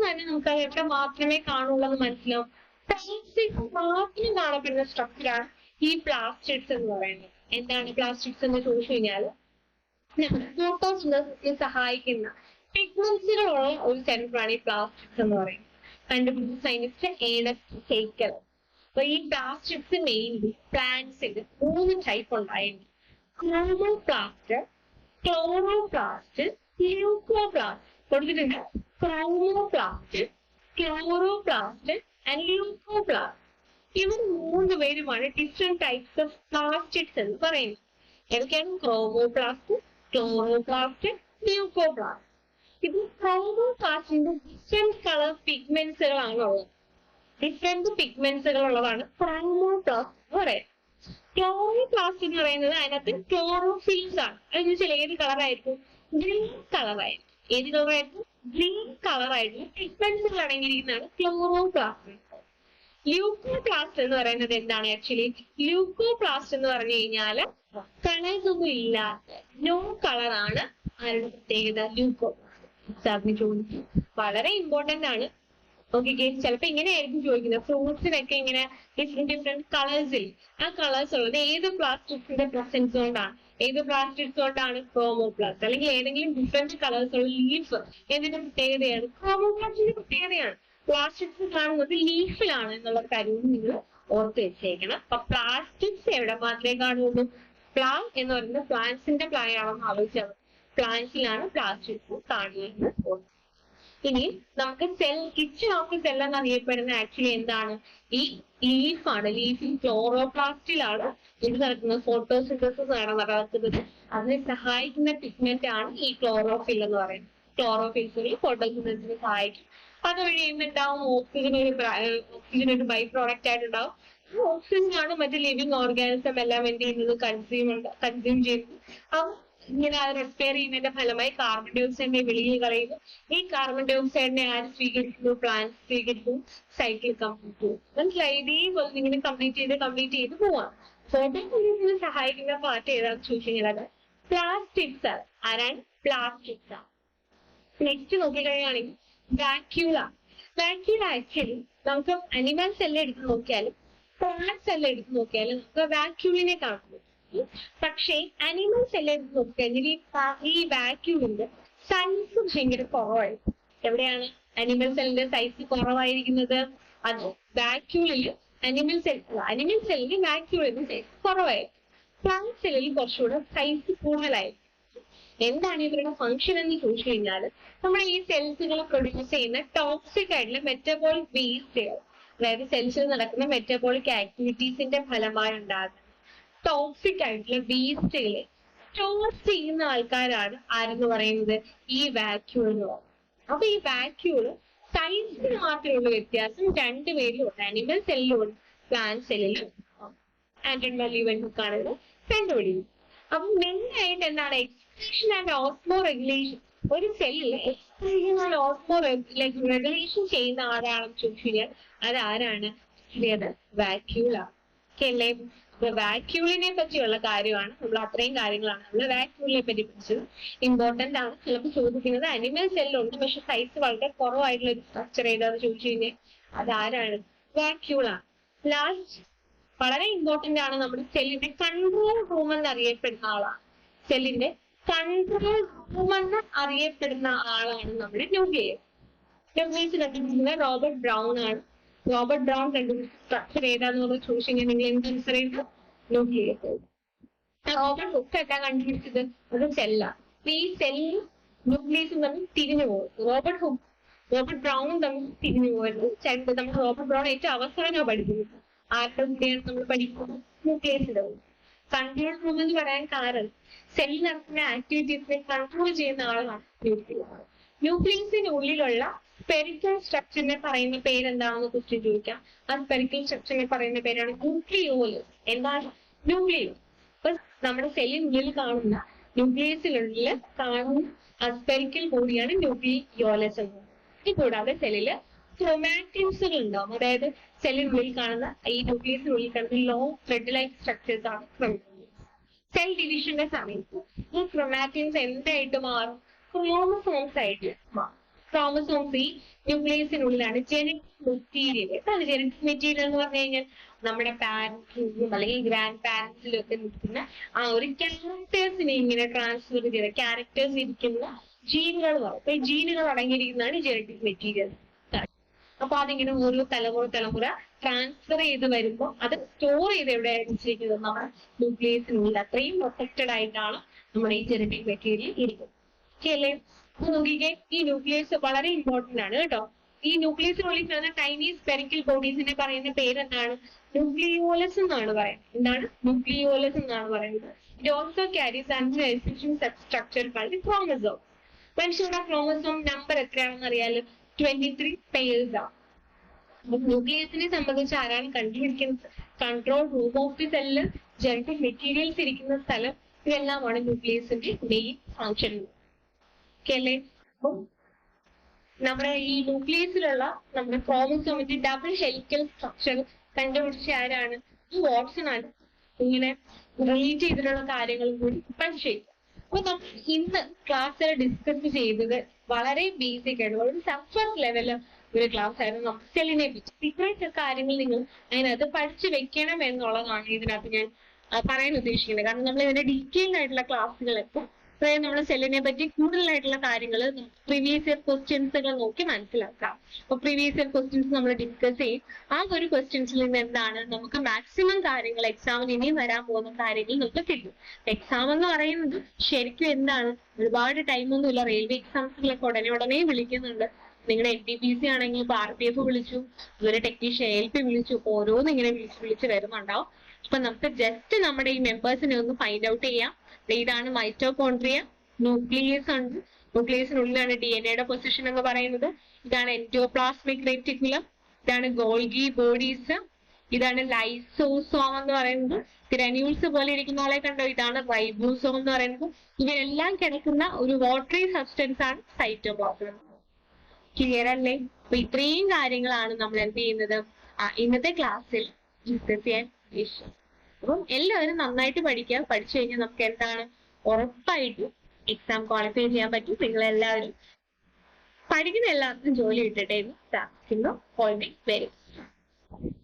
തന്നെ നമുക്ക് എവിടെ മാത്രമേ കാണുള്ളൂ എന്ന് മനസ്സിലാവും. പ്ലാസ്റ്റിഡ്സ് മാത്രം കാണപ്പെടുന്ന സ്ട്രക്ചറാണ് ഈ പ്ലാസ്റ്റിഡ്സ് എന്ന് പറയുന്നത്. എന്താണ് പ്ലാസ്റ്റിഡ്സ് എന്ന് ചോദിച്ചു കഴിഞ്ഞാൽ ഫോട്ടോസിന്തസിസിനെ സഹായിക്കുന്ന പിഗ്മെന്റ്സുകളുള്ള ഒരു സെന്ററാണ് ഈ പ്ലാസ്റ്റിഡ്സ് എന്ന് പറയുന്നത്. കണ്ടുപിടിച്ച സയന്റിസ്റ്റ് ഏണസ്റ്റ് ഹേക്കൽ. അപ്പൊ ഈ പ്ലാസ്റ്റിഡ്സ് മെയിൻലി പ്ലാന്റ്സിൽ 3 ടൈപ്പ് ഉണ്ടായിരുന്നു. Chromoplast, chloroplast, leucoplast. കൊടുത്തിട്ടുണ്ട് ക്രോമോപ്ലാസ്റ്റ്, ക്ലോറോപ്ലാസ്റ്റ് ആൻഡ് ല്യൂക്കോപ്ലാസ്റ്റ്. ഇവർ 3 പേരുമാണ് ഡിഫറെന്റ് ടൈപ്സ് ഓഫ് പ്ലാസ്റ്റിഡ്സ് എന്ന് പറയുന്നത്. ഏതൊക്കെയാണ്? Chromoplast, chloroplast, leucoplast. ഇത് ക്രോമോപ്ലാസ്റ്റിന്റെ ഡിഫറെന്റ് കളർ പിഗ്മെന്റ്സുകളാണുള്ളത്. ഡിഫറെന്റ് പിഗ്മെന്റ്സുകൾ ഉള്ളതാണ് ക്രോമോപ്ലാസ്റ്റ് എന്ന് പറയുന്നത്. ക്ലോറോപ്ലാസ്റ്റ് എന്ന് പറയുന്നത് അതിനകത്ത് ക്ലോറോഫിൽസ് ആണ്. അതെന്ന് വെച്ചാൽ ഏത് കളറായിരിക്കും? ഗ്രീൻ കളറായിരിക്കും. ഏത് കളറായിരിക്കും? ഗ്രീൻ കളറായിട്ടുള്ള പിഗ്മെന്റ്സുകൾ അടങ്ങിയിരിക്കുന്നതാണ് ക്ലോറോപ്ലാസ്റ്റ്. ല്യൂക്കോപ്ലാസ്റ്റ് എന്ന് പറയുന്നത് എന്താണ്? ആക്ച്വലി ല്യൂക്കോപ്ലാസ്റ്റ് എന്ന് പറഞ്ഞു കഴിഞ്ഞാല് കളേഴ്സ് ഒന്നും ഇല്ലാത്ത നോ കളറാണ് ആരുടെ പ്രത്യേകത? ല്യൂക്കോപ്ലാസ്റ്റ്. ചോദിക്കും, വളരെ ഇമ്പോർട്ടന്റ് ആണ്. ഓക്കെ, ചിലപ്പോ ഇങ്ങനെയായിരിക്കും ചോദിക്കുന്നത്. ഫ്രൂട്ട്സിനൊക്കെ ഇങ്ങനെ ഡിഫറെന്റ് കളേഴ്സിൽ ആ കളേഴ്സ് ഉള്ളത് ഏത് പ്ലാസ്റ്റിക്സിന്റെ പ്രസൻസ് കൊണ്ടാണ്? ക്രോമോപ്ലാസ്റ്റ്. അല്ലെങ്കിൽ ഏതെങ്കിലും ഡിഫറെന്റ് കളേഴ്സ് ഉള്ള ലീഫ് എന്തിന്റെ പ്രത്യേകതയാണ്? ക്രോമോപ്ലാസ്റ്റിന്റെ പ്രത്യേകതയാണ്. പ്ലാസ്റ്റിക്സ് കാണുന്നത് ലീഫിലാണ് എന്നുള്ള കാര്യം നിങ്ങൾ ഓർത്ത് വെച്ചേക്കണം. അപ്പൊ പ്ലാസ്റ്റിക്സ് എവിടെ മാത്രമേ കാണുള്ളൂ? പ്ലാൻ എന്ന് പറയുന്നത് പ്ലാന്റ്സിന്റെ പ്ലാൻ ആണെന്ന് ആലോചിച്ചാൽ പ്ലാന്റ്സിലാണ് പ്ലാസ്റ്റിക്സ് കാണുന്നത്. ഇനി നമുക്ക് സെൽ കിച്ചൺ ഓഫ് സെൽ എന്നറിയപ്പെടുന്ന ആക്ച്വലി എന്താണ്? ഈ ലീഫാണ്. ലീഫിൽ ക്ലോറോപ്ലാസ്റ്റിലാണ് ഇത് നടക്കുന്നത്, ഫോട്ടോസിന്തസിസ് ആണ് നടക്കുന്നത്. അതിനെ സഹായിക്കുന്ന പിഗ്മെന്റ് ആണ് ഈ ക്ലോറോഫിൽ എന്ന് പറയുന്നത്. ക്ലോറോഫിൽസിൽ ഫോട്ടോസിന്തസിസിന് സഹായിക്കും. അതുവഴി എന്തുണ്ടാവും? ഓക്സിജൻ ഒരു ബൈ പ്രോഡക്റ്റ് ആയിട്ടുണ്ടാവും. ഓക്സിജൻ ആണ് മറ്റ് ലിവിങ് ഓർഗാനിസം എല്ലാം എന്ത് ചെയ്യുന്നത്? കൺസ്യൂം ചെയ്യുന്നത്. അപ്പൊ ഇങ്ങനെ അത് റെസ്പയർ ചെയ്യുന്നതിന്റെ ഫലമായി കാർബൺ ഡൈ ഓക്സൈഡിനെ വെളിയിൽ കളയുന്നു. ഈ കാർബൺ ഡൈ ഓക്സൈഡിനെ ആര് സ്വീകരിക്കുന്നു? പ്ലാന്റ് സ്വീകരിക്കുന്നു. സൈക്കിൾ കംപ്ലീറ്റ് ചെയ്യും. മനസ്സിലായി? ഇതേപോലെ ഇങ്ങനെ കംപ്ലീറ്റ് ചെയ്ത് പോവാം. ഫോട്ടോസിന്തസിസിന് സഹായിക്കുന്ന പാർട്ട് ഏതാണെന്ന് ചോദിച്ചു കഴിഞ്ഞാൽ പ്ലാസ്റ്റിക്സ്. ആരാണ്? പ്ലാസ്റ്റിക്സ്. നെക്സ്റ്റ് നോക്കിക്കഴിഞ്ഞാണെങ്കിൽ വാക്യൂള. വാക്യൂള ആക്ച്വലി നമുക്ക് അനിമൽ സെല്ല് എടുത്ത് നോക്കിയാലും പ്ലാന്റ് സെല്ല് എടുത്ത് നോക്കിയാലും നമുക്ക് വാക്യൂളിനെ കാണുന്നു. പക്ഷേ അനിമൽ സെല്ല് എടുത്ത് നോക്കിക്കഴിഞ്ഞാൽ ഈ വാക്യൂളിന്റെ സൈസ് ഭയങ്കര കുറവായിരിക്കും. എവിടെയാണ് അനിമൽ സെല്ലിന്റെ സൈസ് കുറവായിരിക്കുന്നത്? അത് വാക്യൂളില് അനിമൽ സെല്ലിന് വാക്യൂളിന്റെ സൈസ് കുറവായിരിക്കും. പ്ലാന്റ് സെല്ലിൽ കുറച്ചുകൂടെ സൈസ് കൂടുതലായിരിക്കും. എന്താണ് ഇവരുടെ ഫംഗ്ഷൻ എന്ന് ചോദിച്ചു കഴിഞ്ഞാൽ നമ്മൾ ഈ സെൽസുകൾ പ്രൊഡ്യൂസ് ചെയ്യുന്ന ടോക്സിക് ആയിട്ടുള്ള മെറ്റബോളിക് വേസ്റ്റുകൾ, അതായത് സെൽസിൽ നടക്കുന്ന മെറ്റബോളിക് ആക്ടിവിറ്റീസിന്റെ ഫലമായി ഉണ്ടാകുന്ന ടോക്സിക് ആയിട്ടുള്ള വേസ്റ്റുകളെ സ്റ്റോർ ചെയ്യുന്ന ആൾക്കാരാണ് ആരെന്ന് പറയുന്നത്? ഈ വാക്യൂൾ എന്ന് പറയുന്നത്. അപ്പൊ ഈ വാക്യൂള് സൈസിന് മാത്രമുള്ള വ്യത്യാസം രണ്ടുപേരിലും ഉണ്ട്. അനിമൽ സെല്ലിലും ഉണ്ട്, പ്ലാന്റ് സെല്ലിലും. ആന്റൺ ലീവൻ ഹുക്കാണ് കണ്ടുപിടിക്കുന്നത്. അപ്പൊ മെയിൻ ആയിട്ട് എന്താണ്? Expression and Osmo regulation. ഒരു സെല്ലിൽ എക്സ്പ്രഷൻ ആൻഡ് ഓസ്മോ റെഗുലേഷൻ ചെയ്യുന്ന ആരാണെന്ന് ചോദിച്ചു കഴിഞ്ഞാൽ അത് ആരാണ്? വാക്യൂളാണ്. അല്ലേ? വാക്യൂളിനെ പറ്റിയുള്ള കാര്യമാണ് നമ്മൾ, അത്രയും കാര്യങ്ങളാണ് നമ്മൾ വാക്യൂളിനെ പറ്റി പഠിച്ചത്. ഇമ്പോർട്ടന്റ് ആണ്. ചിലപ്പോൾ ചോദിക്കുന്നത് അനിമൽ സെല്ലുണ്ട് പക്ഷെ സൈസ് വളരെ കുറവായിട്ടുള്ള ഒരു സ്ട്രക്ചർ ഏതാന്ന് ചോദിച്ചു കഴിഞ്ഞാൽ അത് ആരാണ്? വാക്യൂളാണ്. ലാസ്റ്റ് വളരെ ഇമ്പോർട്ടന്റ് ആണ്, നമ്മുടെ സെല്ലിന്റെ കൺട്രോൾ റൂം എന്ന് അറിയപ്പെടുന്ന ആളാണ്. സെല്ലിന്റെ കൺട്രോൾ റൂം എന്ന് അറിയപ്പെടുന്ന ആളാണ് നമ്മുടെ ന്യൂക്ലിയസ്. ന്യൂക്ലിയസ് കണ്ടുപിടിക്കുന്ന റോബർട്ട് ബ്രൗൺ ആണ്. റോബർട്ട് ബ്രൗൺ കണ്ടുപിടിച്ച സ്ട്രക്ചർ ഏതാന്ന് ചോദിച്ചു കഴിഞ്ഞാൽ നിങ്ങൾ എന്ത് ആൻസർ ചെയ്യുന്നത്? ന്യൂക്ലിയസ്. റോബർട്ട് ഹുക്ക് എന്താ കണ്ടുപിടിച്ചത്? അത് സെല്ലാണ്. ഈ സെല്ലും ന്യൂക്ലിയസും തമ്മിൽ തിരിഞ്ഞു പോകും. റോബർട്ട് ബ്രൗണും തമ്മിൽ തിരിഞ്ഞു പോകരുത്. നമ്മൾ റോബർട്ട് ബ്രൗൺ ഏറ്റവും അവസാനമാണ് പഠിക്കുന്നത്. ആരുടെ കൂടെയാണ് നമ്മൾ പഠിക്കുന്നത്? ന്യൂക്ലിയസിന്റെ കൂടെ. കൺട്രോൾ റൂം എന്ന് പറയാൻ കാരണം സെല്ലിൽ നടക്കുന്ന ആക്ടിവിറ്റീസിനെ കൺട്രോൾ ചെയ്യുന്ന ആളാണ് ന്യൂക്ലിയസ്. ന്യൂക്ലിയസിനുള്ളിലുള്ള സ്പെറിക്കൽ സ്ട്രക്ചറിനെ പറയുന്ന പേരെന്താണെന്ന് ക്വസ്റ്റ്യൻ ചോദിക്കാം. ആ സ്പെറിക്കൽ സ്ട്രക്ചറിനെ പറയുന്ന പേരാണ് ന്യൂക്ലിയോലസ്. എന്താണ് ന്യൂക്ലിയോസ്? അപ്പൊ നമ്മുടെ സെല്ലിനുള്ളിൽ കാണുന്ന ന്യൂക്ലിയസിനുള്ളിൽ കാണുന്ന സ്പെറിക്കൽ ബോഡിയാണ് ന്യൂക്ലിയോലസ് എന്ന്. ഇത് കൂടാതെ സെല്ലില് ക്രൊമാറ്റിൻസുകൾ ഉണ്ടാവും. അതായത് സെല്ലിനുള്ളിൽ കാണുന്ന ഈ ന്യൂക്ലിയസിനുള്ളിൽ കാണുന്ന ലോങ് ത്രെഡ് ലൈക്ക് സ്ട്രക്ചേഴ്സ് ആണ് ക്രൊമാറ്റിൻസ്. സെൽ ഡിവിഷന്റെ സമയത്ത് ഈ ക്രൊമാറ്റിൻസ് എന്തായിട്ട് മാറും? ക്രോമസോംസ് ആയിട്ട് മാറും. ക്രോമസോംസ് ഈ ന്യൂക്ലിയസിനുള്ളിലാണ് ജെനറ്റിക് മെറ്റീരിയൽ. എന്താണ് ജെനറ്റിക് മെറ്റീരിയൽ എന്ന് പറഞ്ഞു കഴിഞ്ഞാൽ നമ്മുടെ പാരന്റ്സിലും അല്ലെങ്കിൽ ഗ്രാൻഡ് പാരന്റ്സിലും ഒക്കെ നിൽക്കുന്ന ആ ഒരു ക്യാരക്ടേഴ്സിനെ ഇങ്ങനെ ട്രാൻസ്ഫർ ചെയ്ത ക്യാരക്ടേഴ്സ് ഇരിക്കുന്ന ജീനുകൾ പറയും. അപ്പൊ ഈ ജീനുകൾ അടങ്ങിയിരിക്കുന്നതാണ് ജെനറ്റിക് മെറ്റീരിയൽ. അപ്പൊ അതിങ്ങനെ ഓരോ തലമുറ ട്രാൻസ്ഫർ ചെയ്ത് വരുമ്പോൾ അത് സ്റ്റോർ ചെയ്ത് എവിടെയാണ് വെച്ചിരിക്കുന്നത്? നമ്മുടെ ന്യൂക്ലിയസിനുള്ളിൽ. അത്രയും പ്രൊട്ടക്റ്റഡ് ആയിട്ടാണ് നമ്മുടെ ഈ ജെനറ്റിക് മെറ്റീരിയൽ ഇരിക്കുന്നത്. ശരിയല്ലേ? നോക്കിക്കേ, ഈ ന്യൂക്ലിയസ് വളരെ ഇമ്പോർട്ടന്റ് ആണ് കേട്ടോ. ഈ ന്യൂക്ലിയസിനുള്ളിൽ കാണുന്ന ടൈനി സ്പെറിക്കൽ ബോഡീസിനെ പറയുന്ന പേരെന്താണ്? ന്യൂക്ലിയോലസ് എന്നാണ് പറയുന്നത്. എന്താണ്? ന്യൂക്ലിയോലസ് എന്നാണ് പറയുന്നത്. It also carries and essential structure called chromosome. മനുഷ്യരുടെ ക്രോമസോം നമ്പർ എത്രയാണെന്ന് അറിയാലോ? 23 പെയർസ് ആണ്. ന്യൂക്ലിയസിനെ സംബന്ധിച്ച് ആരാണ് കണ്ടുപിടിക്കുന്നത്? Control room of the cell, genetic materials ഇരിക്കുന്ന സ്ഥലം, ഇതെല്ലാമാണ് ന്യൂക്ലിയസിന്റെ മെയിൻ ഫംഗ്ഷൻ. അല്ലേ? അപ്പം നമ്മുടെ ഈ ന്യൂക്ലിയസിലുള്ള നമ്മുടെ ക്രോമസോമിന്റെ ഡബിൾ ഹെലിക്കൽ സ്ട്രക്ചർ കണ്ടുപിടിച്ച ആരാണ്? ഈ വാട്സൺ ആണ്. ഇങ്ങനെ റിലേറ്റ് ചെയ്തിട്ടുള്ള കാര്യങ്ങളും കൂടി പഠിച്ചേക്കും. അപ്പൊ നമ്മൾ ഇന്ന് ക്ലാസ്സിൽ ഡിസ്കസ് ചെയ്തത് വളരെ ബേസിക് ആയിട്ട് ഒരു സർഫസ് ലെവല് ഒരു ക്ലാസ് ആയിരുന്നു നമുക്ക് സെല്ലിനെ പറ്റി. ഇത്രയൊക്കെ കാര്യങ്ങൾ നിങ്ങൾ അതിനകത്ത് പഠിച്ചു വെക്കണം എന്നുള്ളതാണ് ഇതിനകത്ത് ഞാൻ പറയാൻ ഉദ്ദേശിക്കുന്നത്. കാരണം നമ്മൾ ഇതിന്റെ ഡീറ്റെയിൽഡ് ആയിട്ടുള്ള ക്ലാസ്സുകളൊക്കെ അതായത് നമ്മുടെ സെല്ലിനെ പറ്റി കൂടുതലായിട്ടുള്ള കാര്യങ്ങൾ പ്രീവിയസ് ഇയർ ക്വസ്റ്റ്യൻസുകൾ നോക്കി മനസ്സിലാക്കാം. അപ്പൊ പ്രീവിയസ് ഇയർ ക്വസ്റ്റ്യൻസ് നമ്മൾ ഡിസ്കസ് ചെയ്യും. ആ ഒരു ക്വസ്റ്റ്യൻസിൽ നിന്ന് എന്താണ് നമുക്ക് മാക്സിമം കാര്യങ്ങൾ എക്സാമിന് ഇനിയും വരാൻ പോകുന്ന കാര്യങ്ങൾ നമുക്ക് കിട്ടും. എക്സാം എന്ന് പറയുന്നത് ശരിക്കും എന്താണ്, ഒരുപാട് ടൈമൊന്നുമില്ല. റെയിൽവേ എക്സാംസുകളൊക്കെ ഉടനെ വിളിക്കുന്നുണ്ട്. നിങ്ങളുടെ NTPC ആണെങ്കിൽ ഇപ്പൊ RPF വിളിച്ചു, ഇതുവരെ ടെക്നീഷ്യൻ ALP വിളിച്ചു, ഓരോന്ന് ഇങ്ങനെ വിളിച്ച് വരുന്നുണ്ടാവും. അപ്പൊ നമുക്ക് ജസ്റ്റ് നമ്മുടെ ഈ മെമ്പേഴ്സിനെ ഒന്ന് ഫൈൻഡ് ഔട്ട് ചെയ്യാം. ഇതാണ് മൈറ്റോകോൺട്രിയ, ന്യൂക്ലിയസ് ഉണ്ട്, ന്യൂക്ലിയസിനുള്ളിലാണ് DNA പൊസിഷൻ എന്ന് പറയുന്നത്. ഇതാണ് എൻഡോപ്ലാസ്മിക് റെറ്റിക്കുലം, ഇതാണ് ഗോൾഗി ബോഡീസ്, ഇതാണ് ലൈസോസോം എന്ന് പറയുന്നത്. ഗ്രന്യൂൾസ് പോലെ ഇരിക്കുന്ന ആളെ കണ്ടോ, ഇതാണ് റൈബോസോം എന്ന് പറയുന്നത്. ഇവരെല്ലാം കിടക്കുന്ന ഒരു വാട്ടറി സബ്സ്റ്റൻസ് ആണ് സൈറ്റോപ്ലാസം. ക്ലിയർ അല്ലേ? അപ്പൊ ഇത്രയും കാര്യങ്ങളാണ് നമ്മൾ എന്ത് ചെയ്യുന്നത് ഇന്നത്തെ ക്ലാസ്സിൽ ഡിസ്കസ് ചെയ്യാൻ ഉദ്ദേശിച്ചത്. അപ്പം എല്ലാവരും നന്നായിട്ട് പഠിക്കുക. പഠിച്ചു കഴിഞ്ഞാൽ നമുക്ക് എന്താണ് ഉറപ്പായിട്ടും എക്സാം ക്വാളിഫൈ ചെയ്യാൻ പറ്റും. നിങ്ങളെല്ലാവരും പഠിക്കുന്ന എല്ലാവർക്കും ജോലി കിട്ടട്ടെ എന്ന് പ്രാർത്ഥിക്കുന്നു. All the very best.